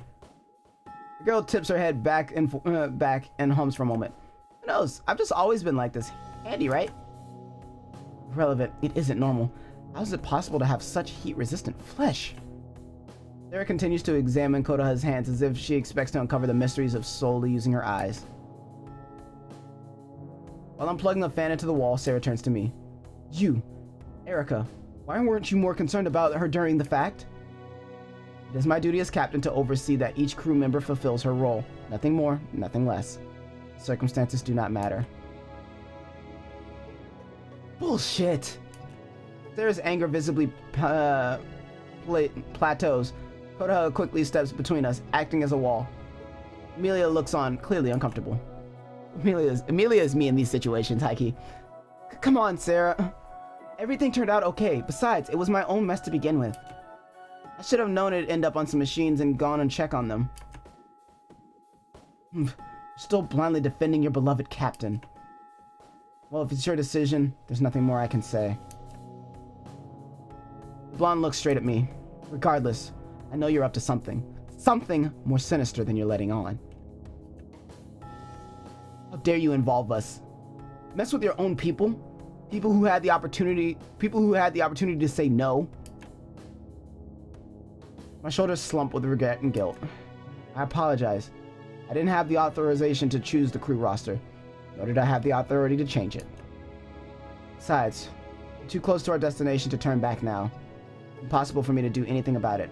The girl tips her head back and hums for a moment. Who knows? I've just always been like this. Handy, right? Irrelevant. It isn't normal. How is it possible to have such heat-resistant flesh? Sara continues to examine Koda's hands as if she expects to uncover the mysteries of solely using her eyes. While I'm plugging the fan into the wall, Sara turns to me. You, Erica, why weren't you more concerned about her during the fact? It is my duty as captain to oversee that each crew member fulfills her role. Nothing more, nothing less. Circumstances do not matter. Bullshit! Sara's anger visibly plateaus. Koda quickly steps between us, acting as a wall. Amelia looks on, clearly uncomfortable. Amelia is me in these situations, Heike. Come on, Sara. Everything turned out okay. Besides, it was my own mess to begin with. I should have known it'd end up on some machines and gone and check on them. You're still blindly defending your beloved captain. Well, if it's your decision, there's nothing more I can say. The blonde looks straight at me. Regardless, I know you're up to something. Something more sinister than you're letting on. How dare you involve us? Mess with your own people? People who had the opportunity to say no? My shoulders slump with regret and guilt. I apologize. I didn't have the authorization to choose the crew roster, nor did I have the authority to change it. Besides, we're too close to our destination to turn back now. Impossible for me to do anything about it.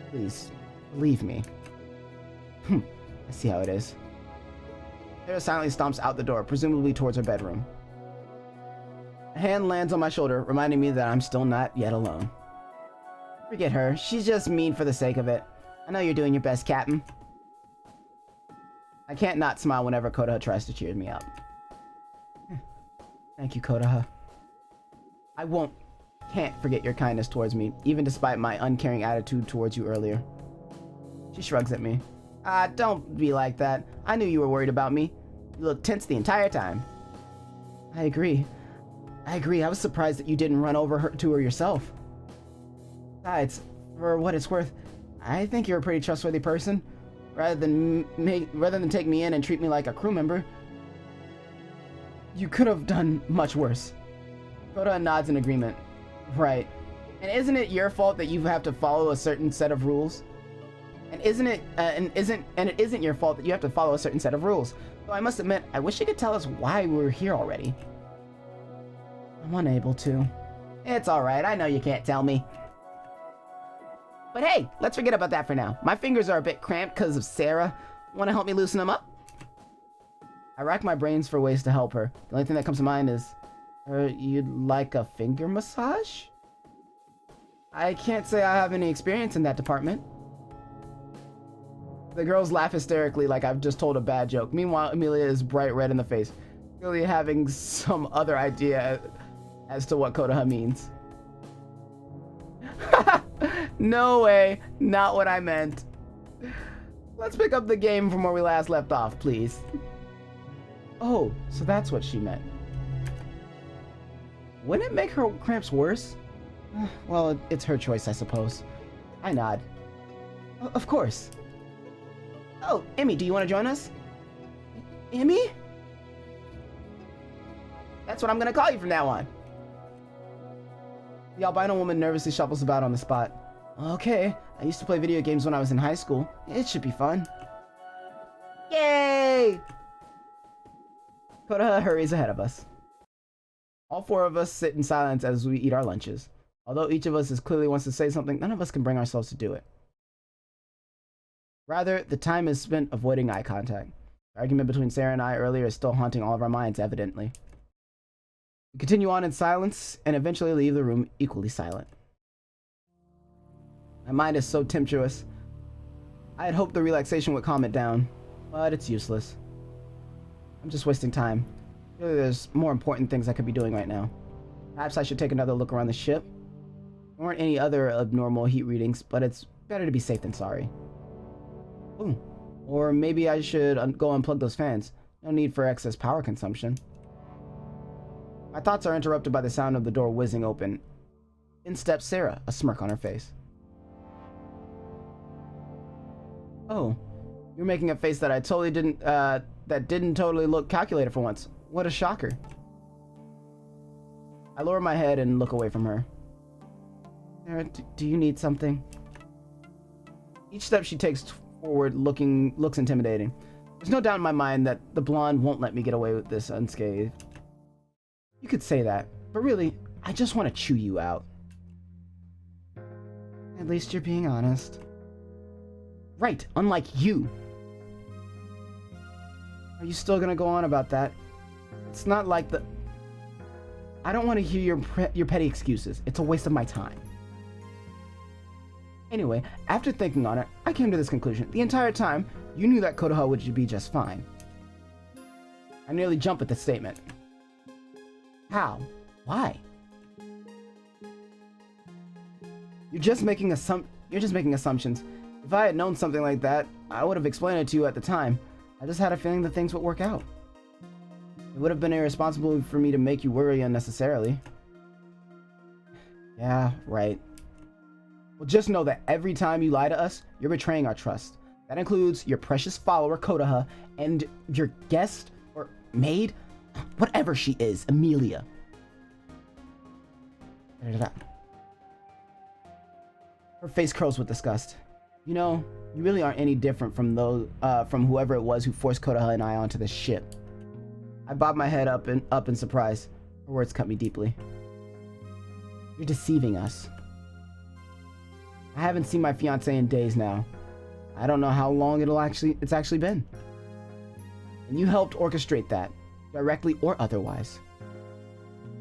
Please, believe me. I see how it is. Sara silently stomps out the door, presumably towards her bedroom. A hand lands on my shoulder, reminding me that I'm still not yet alone. Forget her. She's just mean for the sake of it. I know you're doing your best, Captain. I can't not smile whenever Koda tries to cheer me up. Thank you, Koda. I can't forget your kindness towards me, even despite my uncaring attitude towards you earlier. She shrugs at me. Ah, don't be like that. I knew you were worried about me. You looked tense the entire time. I agree. I was surprised that you didn't run over to her yourself. Besides, for what it's worth, I think you're a pretty trustworthy person. Rather than take me in and treat me like a crew member, you could have done much worse. Koda nods in agreement. Right. And isn't it your fault that you have to follow a certain set of rules? And it isn't your fault that you have to follow a certain set of rules. Though I must admit, I wish you could tell us why we were here already. I'm unable to. It's alright, I know you can't tell me. But hey, let's forget about that for now. My fingers are a bit cramped because of Sara. Wanna help me loosen them up? I rack my brains for ways to help her. The only thing that comes to mind is, you'd like a finger massage? I can't say I have any experience in that department. The girls laugh hysterically like I've just told a bad joke. Meanwhile, Amelia is bright red in the face, clearly having some other idea as to what Kodaha means. No way, not what I meant. Let's pick up the game from where we last left off, please. Oh, so that's what she meant. Wouldn't it make her cramps worse? Well, it's her choice, I suppose. I nod. Of course. Oh, Emmy, do you want to join us? Emmy? That's what I'm gonna call you from now on. The albino woman nervously shuffles about on the spot. Okay, I used to play video games when I was in high school. It should be fun. Yay! Kodaha hurries ahead of us. All four of us sit in silence as we eat our lunches. Although each of us clearly wants to say something, none of us can bring ourselves to do it. Rather, the time is spent avoiding eye contact. The argument between Sara and I earlier is still haunting all of our minds, evidently. We continue on in silence, and eventually leave the room equally silent. My mind is so tempestuous. I had hoped the relaxation would calm it down, but it's useless. I'm just wasting time. Clearly there's more important things I could be doing right now. Perhaps I should take another look around the ship. There weren't any other abnormal heat readings, but it's better to be safe than sorry. Ooh. Or maybe I should go unplug those fans. No need for excess power consumption. My thoughts are interrupted by the sound of the door whizzing open. In steps Sara, a smirk on her face. Oh, you're making a face that I totally didn't, that didn't totally look calculated for once. What a shocker. I lower my head and look away from her. Sara, do you need something? Each step she takes forward looks intimidating. There's no doubt in my mind that the blonde won't let me get away with this unscathed. You could say that, but really, I just want to chew you out. At least you're being honest. Right, unlike you. Are you still gonna go on about that? It's not like the... I don't want to hear your petty excuses. It's a waste of my time. Anyway, after thinking on it, I came to this conclusion. The entire time, you knew that Kodaha would be just fine. I nearly jump at this statement. How? Why? You're just making assumptions. If I had known something like that, I would have explained it to you at the time. I just had a feeling that things would work out. It would have been irresponsible for me to make you worry unnecessarily. Yeah, right. Well, just know that every time you lie to us, you're betraying our trust. That includes your precious follower, Kodaha, and your guest, or maid, whatever she is, Amelia. Her face curls with disgust. You know, you really aren't any different from whoever it was who forced Kodaha and I onto this ship. I bob my head up in surprise. Her words cut me deeply. You're deceiving us. I haven't seen my fiancé in days now. I don't know how long it's actually been. And you helped orchestrate that, directly or otherwise.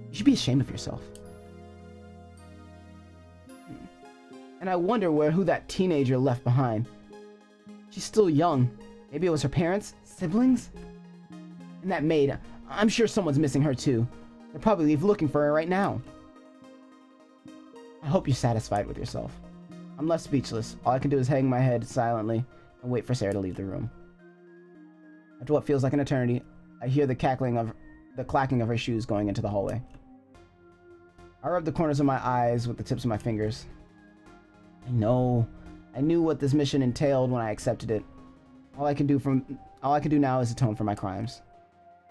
You should be ashamed of yourself. And I wonder who that teenager left behind. She's still young. Maybe it was her parents, siblings? And that maid, I'm sure someone's missing her too. They're probably looking for her right now. I hope you're satisfied with yourself. I'm left speechless. All I can do is hang my head silently and wait for Sara to leave the room. After what feels like an eternity, I hear the clacking of her shoes going into the hallway. I rub the corners of my eyes with the tips of my fingers. I knew what this mission entailed when I accepted it. All I can do now is atone for my crimes.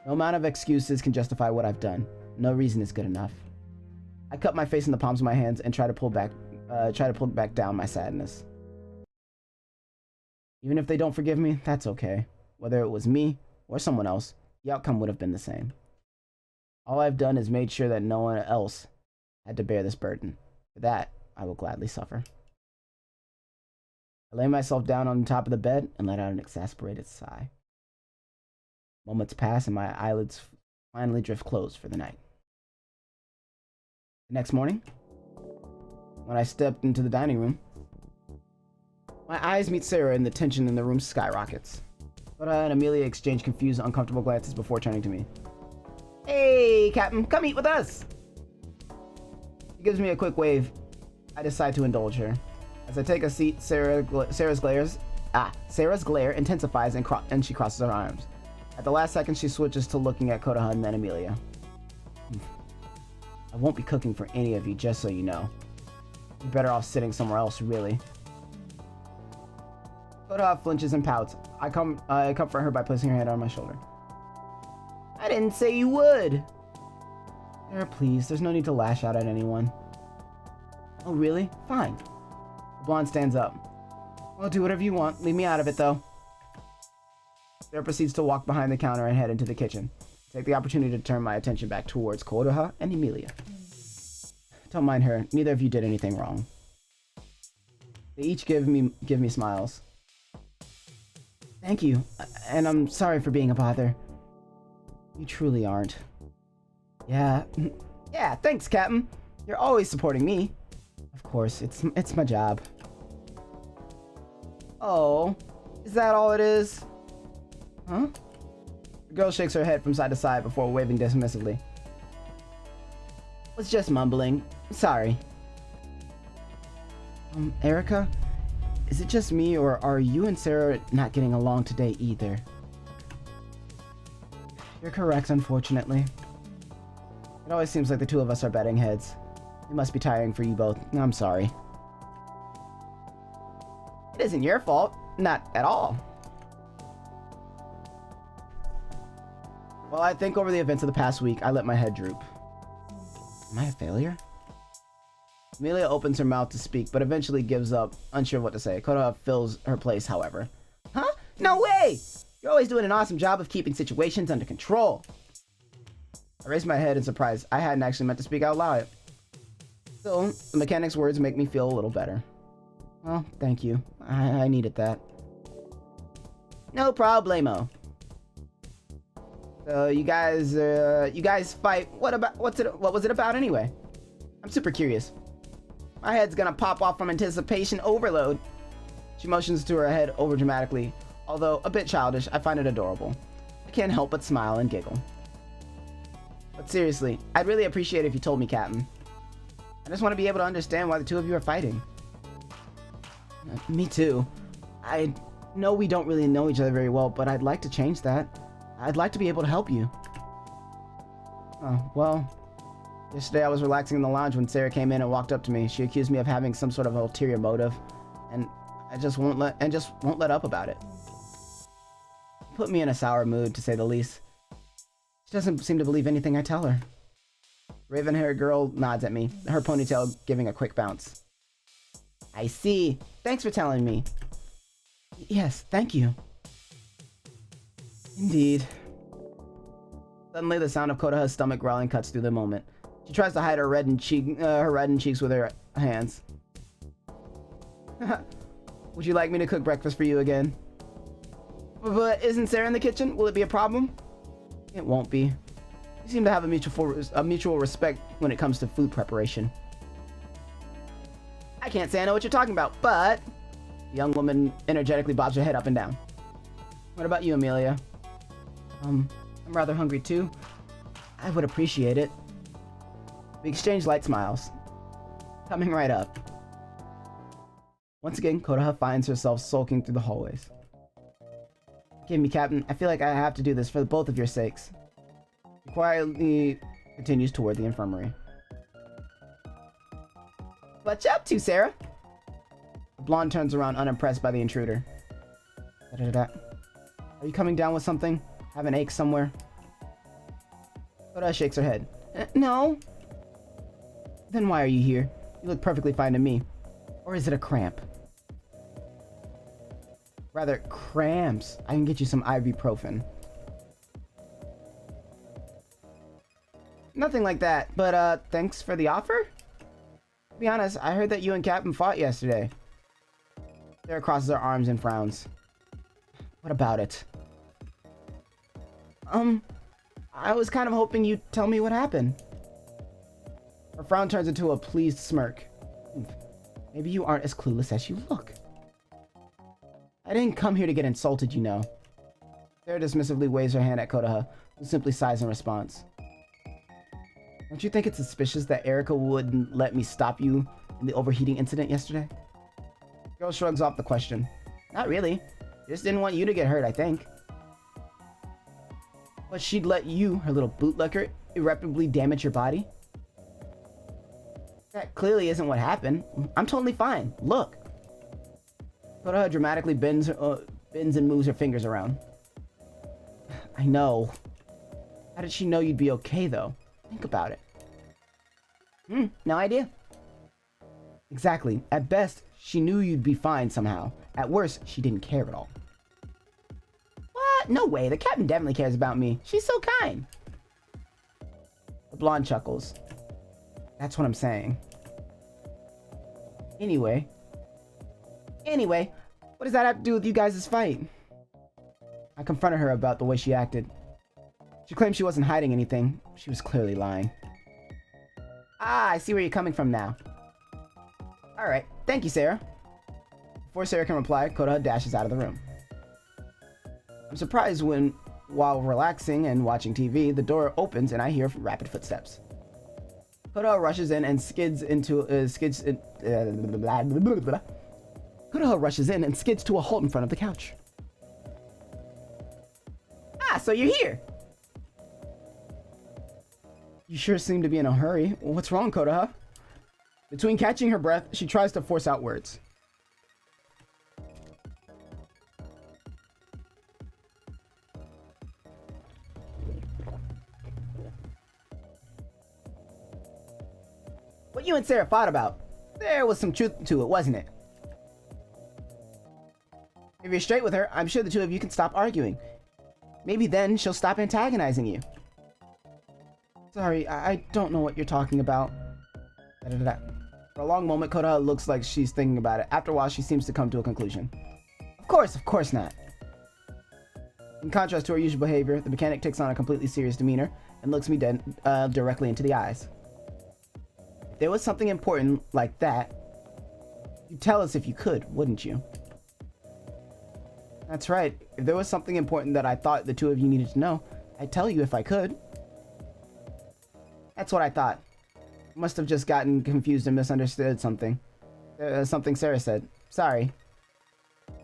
No amount of excuses can justify what I've done. No reason is good enough. I cup my face in the palms of my hands and try to pull back down my sadness. Even if they don't forgive me, that's okay. Whether it was me or someone else, the outcome would have been the same. All I've done is made sure that no one else had to bear this burden. For that, I will gladly suffer. I lay myself down on top of the bed and let out an exasperated sigh. Moments pass and my eyelids finally drift closed for the night. The next morning, when I stepped into the dining room, my eyes meet Sara and the tension in the room skyrockets. Coda and Amelia exchange confused, uncomfortable glances before turning to me. Hey, Captain, come eat with us! She gives me a quick wave. I decide to indulge her. As I take a seat, Sarah's glare intensifies and she crosses her arms. At the last second, she switches to looking at Coda and then Amelia. I won't be cooking for any of you, just so you know. You're better off sitting somewhere else, really. Coda flinches and pouts. I comfort her by placing her hand on my shoulder. I didn't say you would! Sarah, please, there's no need to lash out at anyone. Oh, really? Fine. The blonde stands up. Well, do whatever you want. Leave me out of it, though. Sarah proceeds to walk behind the counter and head into the kitchen. Take the opportunity to turn my attention back towards Kodoha and Emilia. Don't mind her. Neither of you did anything wrong. They each give me smiles. Thank you, and I'm sorry for being a bother. You truly aren't. Yeah, thanks, Captain. You're always supporting me. Of course, it's my job. Oh, is that all it is? Huh? The girl shakes her head from side to side before waving dismissively. Was just mumbling. Sorry. Erica? Is it just me, or are you and Sara not getting along today either? You're correct, unfortunately. It always seems like the two of us are butting heads. It must be tiring for you both. I'm sorry. It isn't your fault. Not at all. While I think over the events of the past week, I let my head droop. Am I a failure? Amelia opens her mouth to speak, but eventually gives up, unsure of what to say. Koda fills her place, however. Huh? No way! You're always doing an awesome job of keeping situations under control. I raised my head in surprise. I hadn't actually meant to speak out loud. Still, the mechanic's words make me feel a little better. Well, thank you. I needed that. No problemo. So you guys fight. What was it about anyway? I'm super curious. My head's gonna pop off from anticipation overload. She motions to her head over dramatically. Although a bit childish, I find it adorable. I can't help but smile and giggle. But seriously, I'd really appreciate it if you told me, Captain. I just want to be able to understand why the two of you are fighting. Me too. I know we don't really know each other very well, but I'd like to change that. I'd like to be able to help you. Oh, well... Yesterday I was relaxing in the lounge when Sara came in and walked up to me. She accused me of having some sort of ulterior motive, and I just won't let up about it. It put me in a sour mood, to say the least. She doesn't seem to believe anything I tell her. Raven-haired girl nods at me, her ponytail giving a quick bounce. I see. Thanks for telling me. Yes, thank you. Indeed. Suddenly, the sound of Kodaha's stomach growling cuts through the moment. She tries to hide her reddened cheeks with her hands. Would you like me to cook breakfast for you again? But isn't Sara in the kitchen? Will it be a problem? It won't be. We seem to have a mutual respect when it comes to food preparation. I can't say I know what you're talking about, but... The young woman energetically bobs her head up and down. What about you, Amelia? I'm rather hungry too. I would appreciate it. We exchange light smiles. Coming right up. Once again, Kodaha finds herself sulking through the hallways. Forgive me, Captain. I feel like I have to do this for both of your sakes. She quietly continues toward the infirmary. What you up to, Sara? The blonde turns around unimpressed by the intruder. Da-da-da-da. Are you coming down with something? Have an ache somewhere? Kodaha shakes her head. No. Then why are you here? You look perfectly fine to me. Or is it a cramp? Rather, cramps. I can get you some ibuprofen. Nothing like that, but thanks for the offer? To be honest, I heard that you and Captain fought yesterday. Sarah crosses her arms and frowns. What about it? I was kind of hoping you'd tell me what happened. Her frown turns into a pleased smirk. Maybe you aren't as clueless as you look. I didn't come here to get insulted, you know. Sarah dismissively waves her hand at Kodaha, who simply sighs in response. Don't you think it's suspicious that Erica wouldn't let me stop you in the overheating incident yesterday? The girl shrugs off the question. Not really. Just didn't want you to get hurt, I think. But she'd let you, her little bootlicker, irreparably damage your body? That clearly isn't what happened. I'm totally fine. Look. Kodaha dramatically bends and moves her fingers around. I know. How did she know you'd be okay, though? Think about it. No idea. Exactly. At best, she knew you'd be fine somehow. At worst, she didn't care at all. What? No way. The captain definitely cares about me. She's so kind. The blonde chuckles. That's what I'm saying. Anyway, what does that have to do with you guys' fight? I confronted her about the way she acted. She claimed she wasn't hiding anything. She was clearly lying. Ah, I see where you're coming from now. Alright, thank you, Sara. Before Sara can reply, Kodaha dashes out of the room. I'm surprised when, while relaxing and watching TV, the door opens and I hear rapid footsteps. Kodaha rushes in and skids to a halt in front of the couch. Ah, so you're here. You sure seem to be in a hurry. What's wrong, Kodaha? Between catching her breath, she tries to force out words. What you and Sara fought about. There was some truth to it, wasn't it? If you're straight with her, I'm sure the two of you can stop arguing. Maybe then she'll stop antagonizing you. Sorry, I don't know what you're talking about. Da-da-da-da. For a long moment, Kodaha looks like she's thinking about it. After a while, she seems to come to a conclusion. Of course not. In contrast to her usual behavior, the mechanic takes on a completely serious demeanor and looks me directly into the eyes. If there was something important like that, you'd tell us if you could, wouldn't you? That's right. If there was something important that I thought the two of you needed to know, I'd tell you if I could. That's what I thought. Must have just gotten confused and misunderstood something. Something Sara said. Sorry.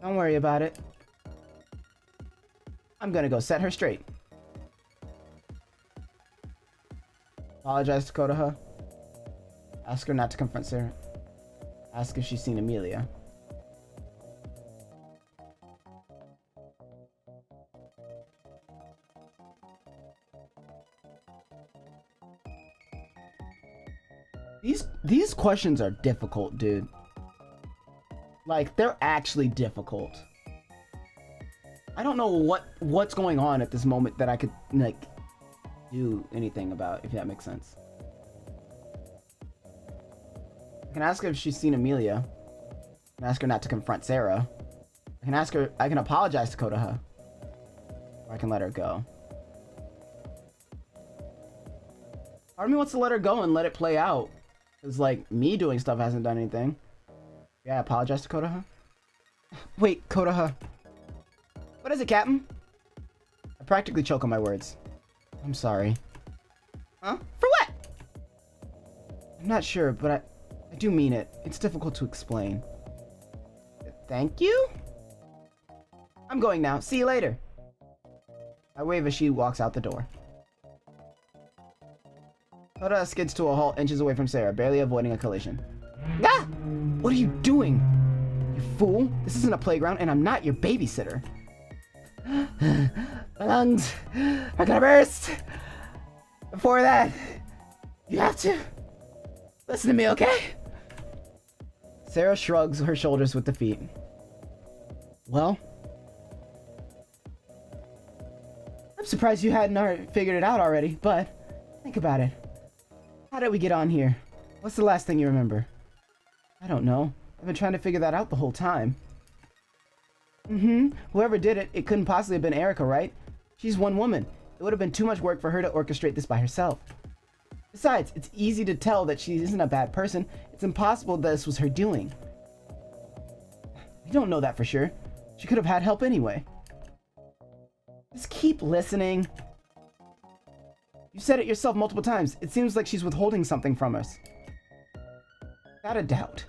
Don't worry about it. I'm gonna go set her straight. Apologize to Kodaha. Ask her not to confront Sara. Ask if she's seen Amelia. These questions are difficult, dude. Like, they're actually difficult. I don't know what's going on at this moment that I could, like, do anything about, if that makes sense. I can ask her if she's seen Amelia. I can ask her not to confront Sara. I can apologize to Kodaha. Or I can let her go. Part of me wants to let her go and let it play out. Because, like, me doing stuff hasn't done anything. Yeah, I apologize to Kodaha. Wait, Kodaha. What is it, Captain? I practically choke on my words. I'm sorry. Huh? For what? I'm not sure, but I do mean it. It's difficult to explain. Thank you? I'm going now. See you later. I wave as she walks out the door. Hoda skids to a halt inches away from Sara, barely avoiding a collision. Ah! What are you doing? You fool. This isn't a playground, and I'm not your babysitter. My lungs are gonna burst. Before that, you have to listen to me, okay? Sara shrugs her shoulders with defeat. Well, I'm surprised you hadn't figured it out already, but think about it. How did we get on here? What's the last thing you remember? I don't know. I've been trying to figure that out the whole time. Whoever did it, it couldn't possibly have been Erica, right? She's one woman. It would have been too much work for her to orchestrate this by herself. Besides, it's easy to tell that she isn't a bad person. It's impossible that this was her doing. We don't know that for sure. She could have had help anyway. Just keep listening. You said it yourself multiple times. It seems like she's withholding something from us. Without a doubt.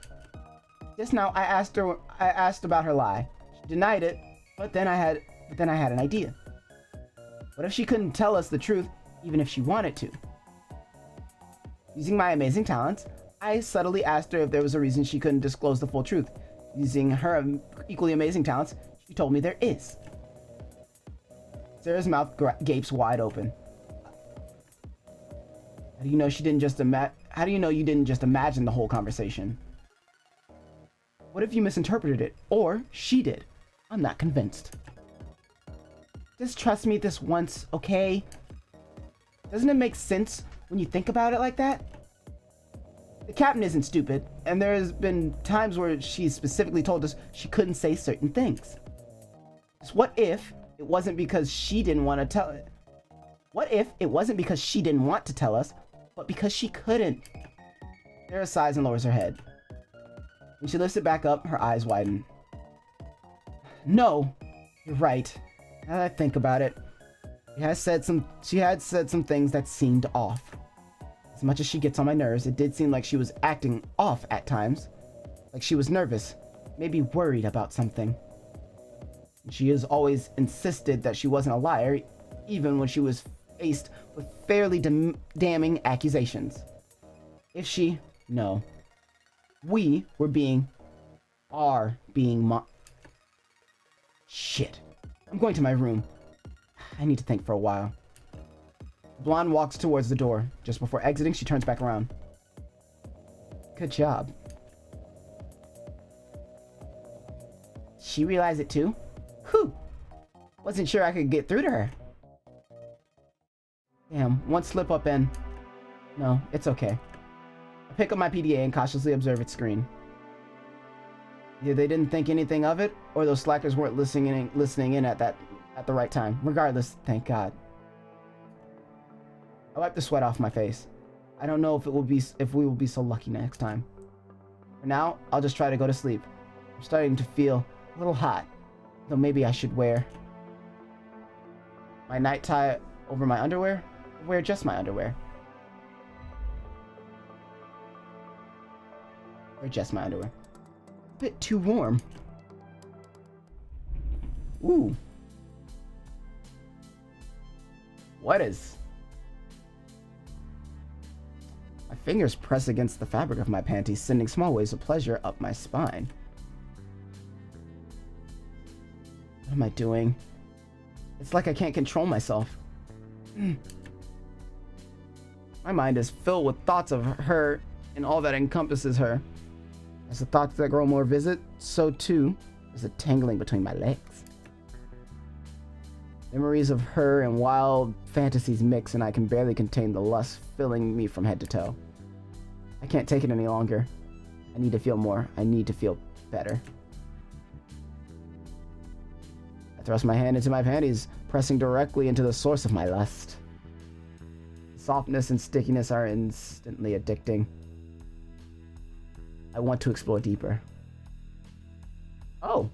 Just now I asked about her lie. She denied it, but then I had an idea. What if she couldn't tell us the truth, even if she wanted to? Using my amazing talents, I subtly asked her if there was a reason she couldn't disclose the full truth. Using her equally amazing talents, she told me there is. Sara's mouth gapes wide open. How do you know you didn't just imagine the whole conversation? What if you misinterpreted it? Or she did? I'm not convinced. Just trust me this once, okay? Doesn't it make sense when you think about it like that? The captain isn't stupid, and there's been times where she's specifically told us she couldn't say certain things. So what if it wasn't because she didn't want to tell it? What if it wasn't because she didn't want to tell us, but because she couldn't? Sarah sighs and lowers her head. When she lifts it back up, her eyes widen. No, you're right. Now that I think about it, she had said some things that seemed off. As much as she gets on my nerves, it did seem like she was acting off at times. Like she was nervous, maybe worried about something. She has always insisted that she wasn't a liar, even when she was faced with fairly damning accusations. We are being Shit. I'm going to my room. I need to think for a while. Blonde walks towards the door. Just before exiting, she turns back around. Good job. She realized it too? Whew. Wasn't sure I could get through to her. Damn, one slip up and... No, it's okay. I pick up my PDA and cautiously observe its screen. Either they didn't think anything of it, or those slackers weren't listening in at the right time. Regardless, thank God. I wipe the sweat off my face. I don't know if we will be so lucky next time. For now, I'll just try to go to sleep. I'm starting to feel a little hot, though maybe I should wear my night tie over my underwear, or wear just my underwear. Or just my underwear. A bit too warm. Ooh. What is? My fingers press against the fabric of my panties, sending small waves of pleasure up my spine. What am I doing? It's like I can't control myself. My mind is filled with thoughts of her and all that encompasses her. As the thoughts that grow more vivid, so too is a tangling between my legs. Memories of her and wild fantasies mix, and I can barely contain the lust filling me from head to toe. I can't take it any longer. I need to feel more. I need to feel better. I thrust my hand into my panties, pressing directly into the source of my lust. The softness and stickiness are instantly addicting. I want to explore deeper. Oh,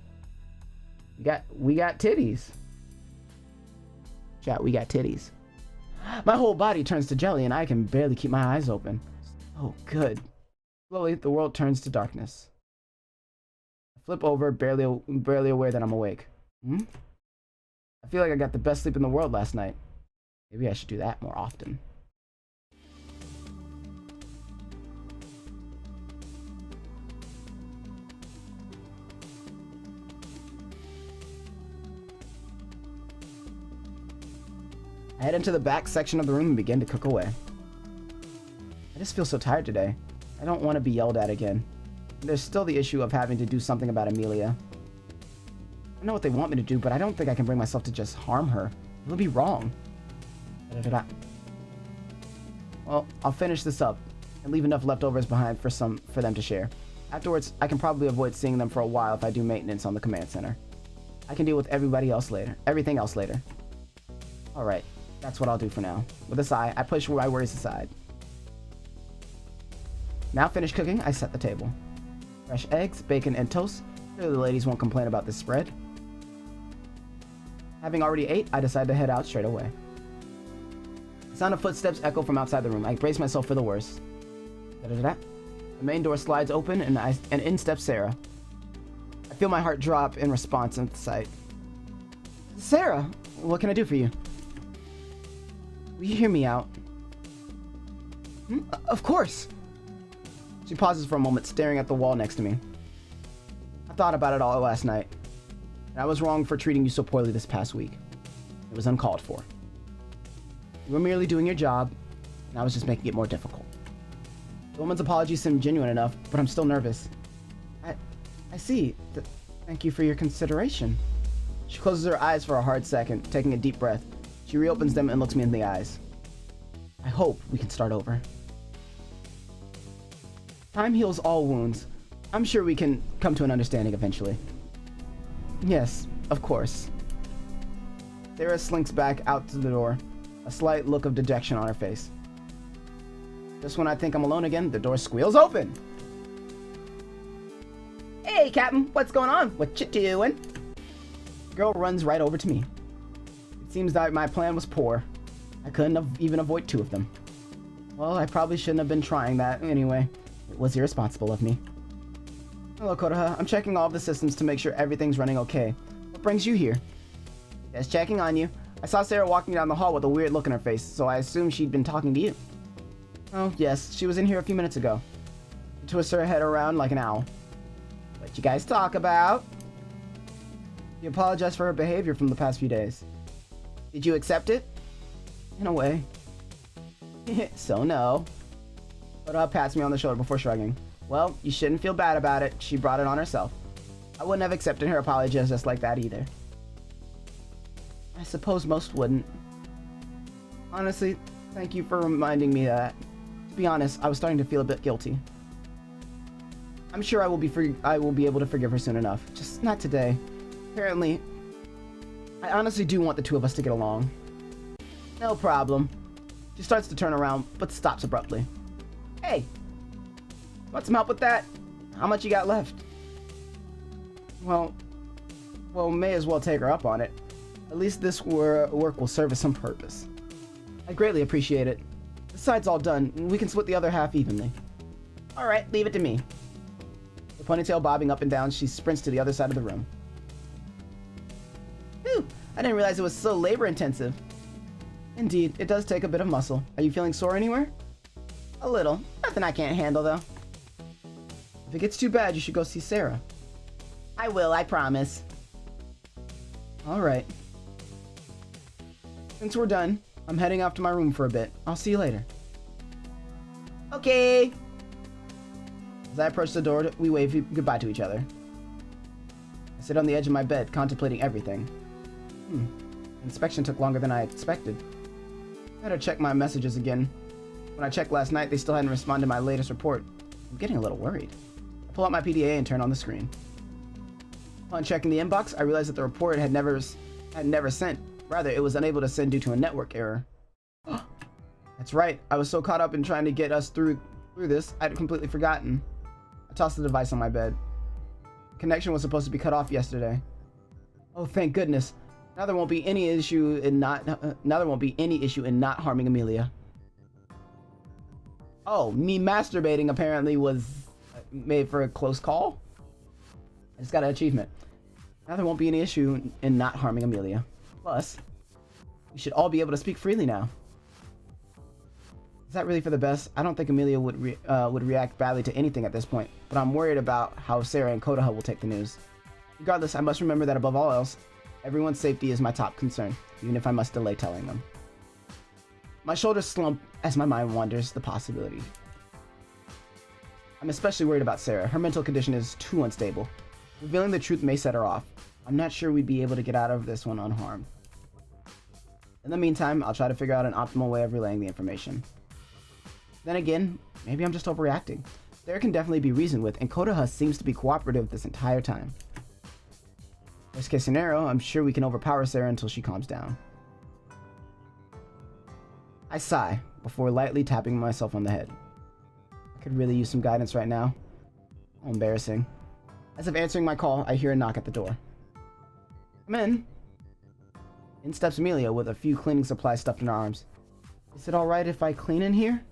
we got titties. Chat, we got titties. My whole body turns to jelly and I can barely keep my eyes open. Oh, good. Slowly, the world turns to darkness. I Flip over, barely aware that I'm awake. I feel like I got the best sleep in the world last night. Maybe I should do that more often. I head into the back section of the room and begin to cook away. I just feel so tired today. I don't want to be yelled at again. There's still the issue of having to do something about Amelia. I know what they want me to do, but I don't think I can bring myself to just harm her. It would be wrong. Da-da-da-da. Well, I'll finish this up and leave enough leftovers behind for them to share. Afterwards, I can probably avoid seeing them for a while if I do maintenance on the command center. I can deal with everything else later. Alright, that's what I'll do for now. With a sigh, I push my worries aside. Now finished cooking, I set the table. Fresh eggs, bacon, and toast. Clearly the ladies won't complain about this spread. Having already ate, I decide to head out straight away. The sound of footsteps echo from outside the room. I brace myself for the worst. Da-da-da-da. The main door slides open and in steps Sara. I feel my heart drop in response at the sight. Sara, what can I do for you? Will you hear me out? Of course. She pauses for a moment, staring at the wall next to me. I thought about it all last night, and I was wrong for treating you so poorly this past week. It was uncalled for. You were merely doing your job, and I was just making it more difficult. The woman's apology seemed genuine enough, but I'm still nervous. I see. Thank you for your consideration. She closes her eyes for a hard second, taking a deep breath. She reopens them and looks me in the eyes. I hope we can start over. Time heals all wounds. I'm sure we can come to an understanding eventually. Yes, of course. Sara slinks back out to the door, a slight look of dejection on her face. Just when I think I'm alone again, the door squeals open. Hey, Captain, what's going on? What you doing? The girl runs right over to me. It seems that my plan was poor. I couldn't even avoid two of them. Well, I probably shouldn't have been trying that anyway. It was irresponsible of me. Hello, Kodaha. I'm checking all of the systems to make sure everything's running okay. What brings you here? Just checking on you. I saw Sara walking down the hall with a weird look on her face, so I assumed she'd been talking to you. Oh, yes. She was in here a few minutes ago. She twists her head around like an owl. What you guys talk about? She apologized for her behavior from the past few days. Did you accept it? In a way. So no. Kodaha pats me on the shoulder before shrugging. Well, you shouldn't feel bad about it. She brought it on herself. I wouldn't have accepted her apology just like that either. I suppose most wouldn't. Honestly, thank you for reminding me that. To be honest, I was starting to feel a bit guilty. I'm sure I will be able to forgive her soon enough. Just not today. Apparently, I honestly do want the two of us to get along. No problem. She starts to turn around, but stops abruptly. Hey! Want some help with that? How much you got left? Well, may as well take her up on it. At least this work will serve some purpose. I greatly appreciate it. The side's all done. We can split the other half evenly. Alright, leave it to me. The ponytail bobbing up and down, she sprints to the other side of the room. Whew! I didn't realize it was so labor-intensive. Indeed, it does take a bit of muscle. Are you feeling sore anywhere? A little. Nothing I can't handle, though. If it gets too bad, you should go see Sara. I will, I promise. Alright. Since we're done, I'm heading off to my room for a bit. I'll see you later. Okay. As I approach the door, we wave goodbye to each other. I sit on the edge of my bed, contemplating everything. Inspection took longer than I expected. I had to check my messages again. When I checked last night, they still hadn't responded to my latest report. I'm getting a little worried. I pull out my PDA and turn on the screen. Upon checking the inbox, I realized that the report had never sent. Rather, it was unable to send due to a network error. That's right. I was so caught up in trying to get us through this, I'd completely forgotten. I tossed the device on my bed. Connection was supposed to be cut off yesterday. Oh, thank goodness. Now there won't be any issue in not harming Amelia. Oh, me masturbating apparently was made for a close call. I just got an achievement. Now there won't be any issue in not harming Amelia. Plus, we should all be able to speak freely now. Is that really for the best? I don't think Amelia would react badly to anything at this point, but I'm worried about how Sara and Kodaha will take the news. Regardless, I must remember that above all else, everyone's safety is my top concern, even if I must delay telling them. My shoulders slump as my mind wanders the possibility. I'm especially worried about Sara. Her mental condition is too unstable. Revealing the truth may set her off. I'm not sure we'd be able to get out of this one unharmed. In the meantime, I'll try to figure out an optimal way of relaying the information. Then again, maybe I'm just overreacting. There can definitely be reasoned with, and Kodaha seems to be cooperative this entire time. Worst case scenario, I'm sure we can overpower Sara until she calms down. I sigh before lightly tapping myself on the head. I could really use some guidance right now. Oh, embarrassing. As if answering my call, I hear a knock at the door. Come in. In steps Amelia with a few cleaning supplies stuffed in her arms. Is it alright if I clean in here?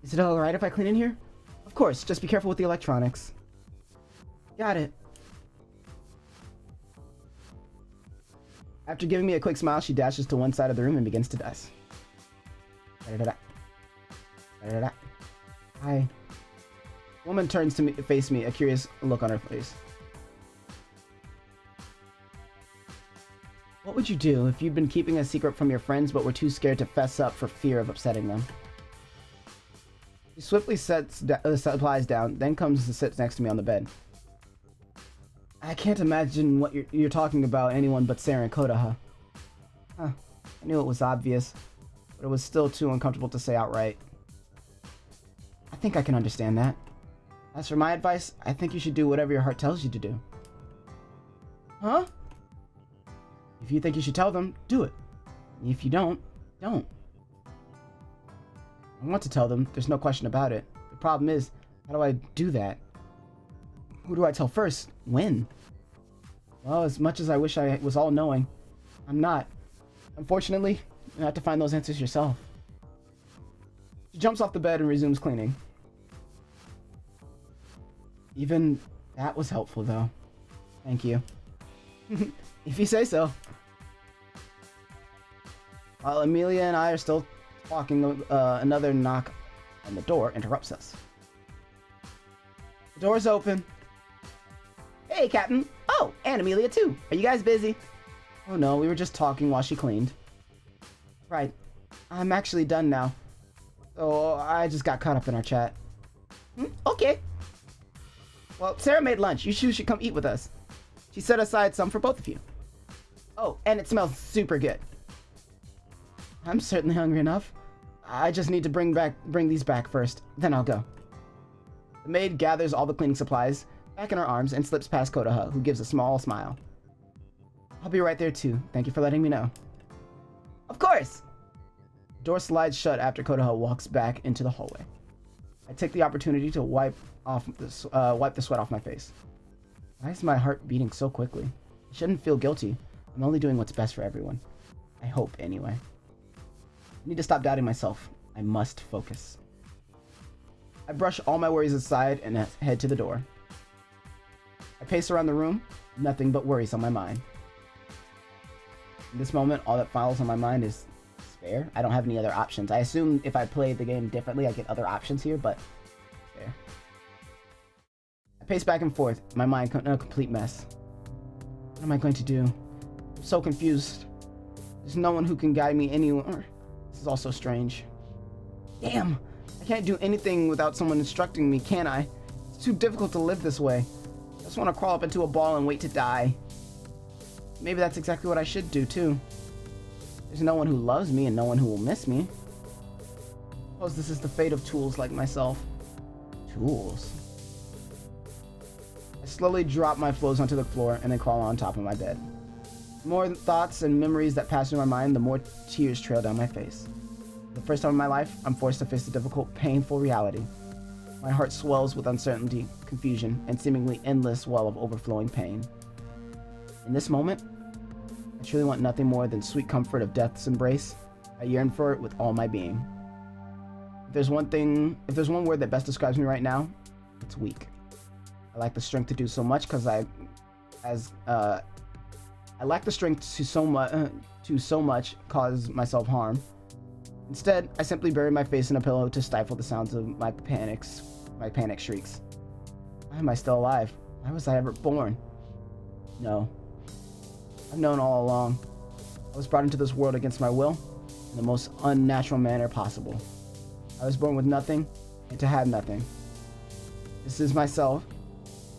Is it alright if I clean in here? Of course, just be careful with the electronics. Got it. After giving me a quick smile, she dashes to one side of the room and begins to dust. Da-da-da-da. Da-da-da-da. Hi. Woman turns to face me, a curious look on her face. What would you do if you'd been keeping a secret from your friends but were too scared to fess up for fear of upsetting them? She swiftly sets the supplies down, then comes to sit next to me on the bed. I can't imagine what you're talking about anyone but Sara and Kodaha. Huh. I knew it was obvious, but it was still too uncomfortable to say outright. I think I can understand that. As for my advice, I think you should do whatever your heart tells you to do. Huh? If you think you should tell them, do it. If you don't, don't. I want to tell them, there's no question about it. The problem is, how do I do that? Who do I tell first? When? Well, as much as I wish I was all-knowing, I'm not. Unfortunately, you have to find those answers yourself. She jumps off the bed and resumes cleaning. Even that was helpful, though. Thank you. If you say so. While Amelia and I are still talking, another knock on the door interrupts us. The door's open. Hey, Captain. Oh, and Amelia, too. Are you guys busy? Oh, no, we were just talking while she cleaned. Right. I'm actually done now. So I just got caught up in our chat. Okay. Well, Sara made lunch. You two should come eat with us. She set aside some for both of you. Oh, and it smells super good. I'm certainly hungry enough. I just need to bring these back first. Then I'll go. The maid gathers all the cleaning supplies back in her arms and slips past Kodaha, who gives a small smile. I'll be right there too. Thank you for letting me know. Of course! The door slides shut after Kodaha walks back into the hallway. I take the opportunity to wipe the sweat off my face. Why is my heart beating so quickly? I shouldn't feel guilty. I'm only doing what's best for everyone. I hope, anyway. I need to stop doubting myself. I must focus. I brush all my worries aside and head to the door. I pace around the room, nothing but worries on my mind. In this moment, all that follows on my mind is spare. I don't have any other options. I assume if I play the game differently, I get other options here, but spare. I pace back and forth, my mind in a complete mess. What am I going to do? I'm so confused. There's no one who can guide me anywhere. This is all so strange. Damn! I can't do anything without someone instructing me, can I? It's too difficult to live this way. I just want to crawl up into a ball and wait to die. Maybe that's exactly what I should do, too. There's no one who loves me and no one who will miss me. I suppose this is the fate of tools like myself. Tools? I slowly drop my clothes onto the floor and then crawl on top of my bed. The more thoughts and memories that pass through my mind, the more tears trail down my face. For the first time in my life, I'm forced to face a difficult, painful reality. My heart swells with uncertainty, confusion, and seemingly endless well of overflowing pain. In this moment, I truly want nothing more than sweet comfort of death's embrace. I yearn for it with all my being. If there's one word that best describes me right now, it's weak. I lack the strength to do so much because I lack the strength to so much cause myself harm. Instead, I simply bury my face in a pillow to stifle the sounds of my panic shrieks. Why am I still alive? Why was I ever born? No. I've known all along. I was brought into this world against my will in the most unnatural manner possible. I was born with nothing and to have nothing. This is myself.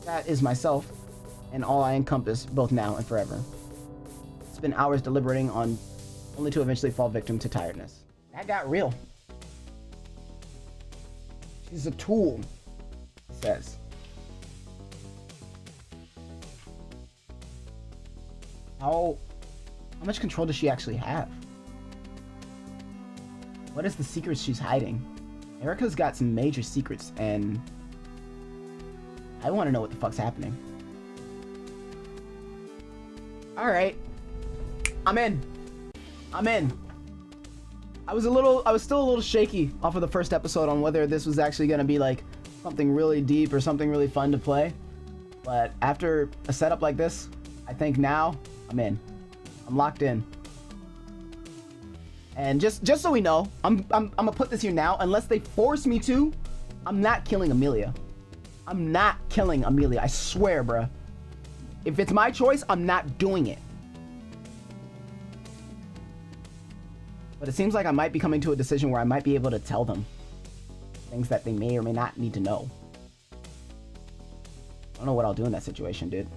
That is myself, and all I encompass both now and forever. It's been hours deliberating on only to eventually fall victim to tiredness. That got real. She's a tool, he says. How much control does she actually have? What is the secrets she's hiding? Erica's got some major secrets, and I want to know what the fuck's happening. Alright. I'm in. I was still a little shaky off of the first episode on whether this was actually going to be like something really deep or something really fun to play. But after a setup like this, I think now I'm in. I'm locked in. And just so we know, I'm gonna put this here now. Unless they force me to, I'm not killing Amelia. I'm not killing Amelia. I swear, bruh. If it's my choice, I'm not doing it. But it seems like I might be coming to a decision where I might be able to tell them things that they may or may not need to know. I don't know what I'll do in that situation, dude.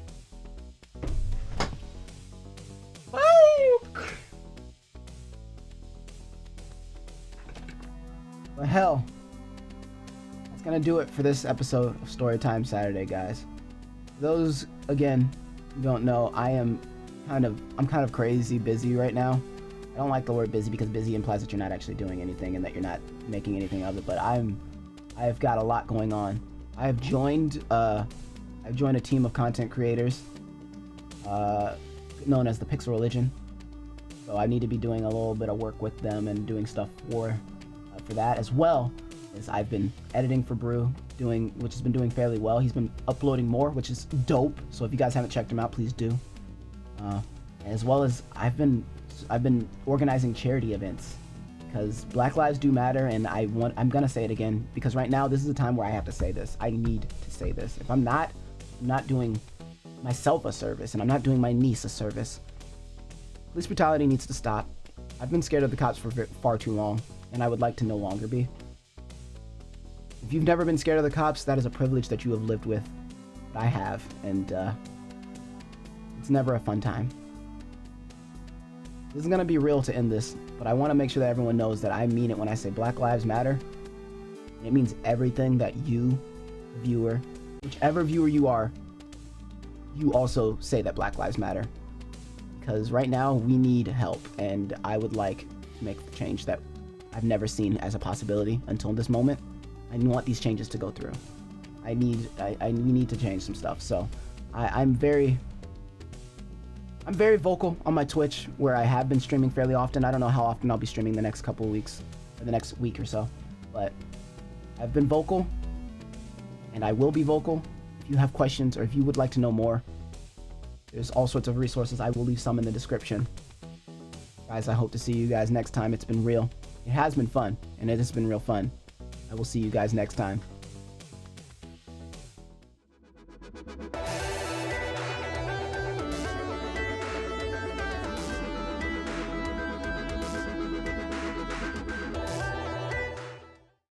But hell, that's gonna do it for this episode of Storytime Saturday, guys. Those, again, who don't know, I'm kind of crazy busy right now. I don't like the word busy because busy implies that you're not actually doing anything and that you're not making anything of it, but I've got a lot going on. I've joined a team of content creators known as the Pixel Religion. So I need to be doing a little bit of work with them and doing stuff for that, as well as I've been editing for Brew, which has been doing fairly well. He's been uploading more, which is dope. So if you guys haven't checked him out, please do. As well as I've been organizing charity events because Black Lives do matter, and I'm gonna say it again because right now this is a time where I have to say this. I need to say this. If I'm not doing myself a service, and I'm not doing my niece a service. Police brutality needs to stop. I've been scared of the cops for far too long, and I would like to no longer be. If you've never been scared of the cops, that is a privilege that you have lived with. I have, and it's never a fun time. This is gonna be real to end this, but I want to make sure that everyone knows that I mean it when I say Black Lives Matter. It means everything that you, viewer, whichever viewer you are, you also say that Black Lives Matter. Because right now we need help, and I would like to make the change that I've never seen as a possibility until this moment. I want these changes to go through. We need to change some stuff. So I'm very vocal on my Twitch, where I have been streaming fairly often. I don't know how often I'll be streaming the next couple of weeks, or the next week or so, but I've been vocal, and I will be vocal. If you have questions, or if you would like to know more, there's all sorts of resources. I will leave some in the description. Guys, I hope to see you guys next time. It's been real. It has been fun, and it has been real fun. I will see you guys next time.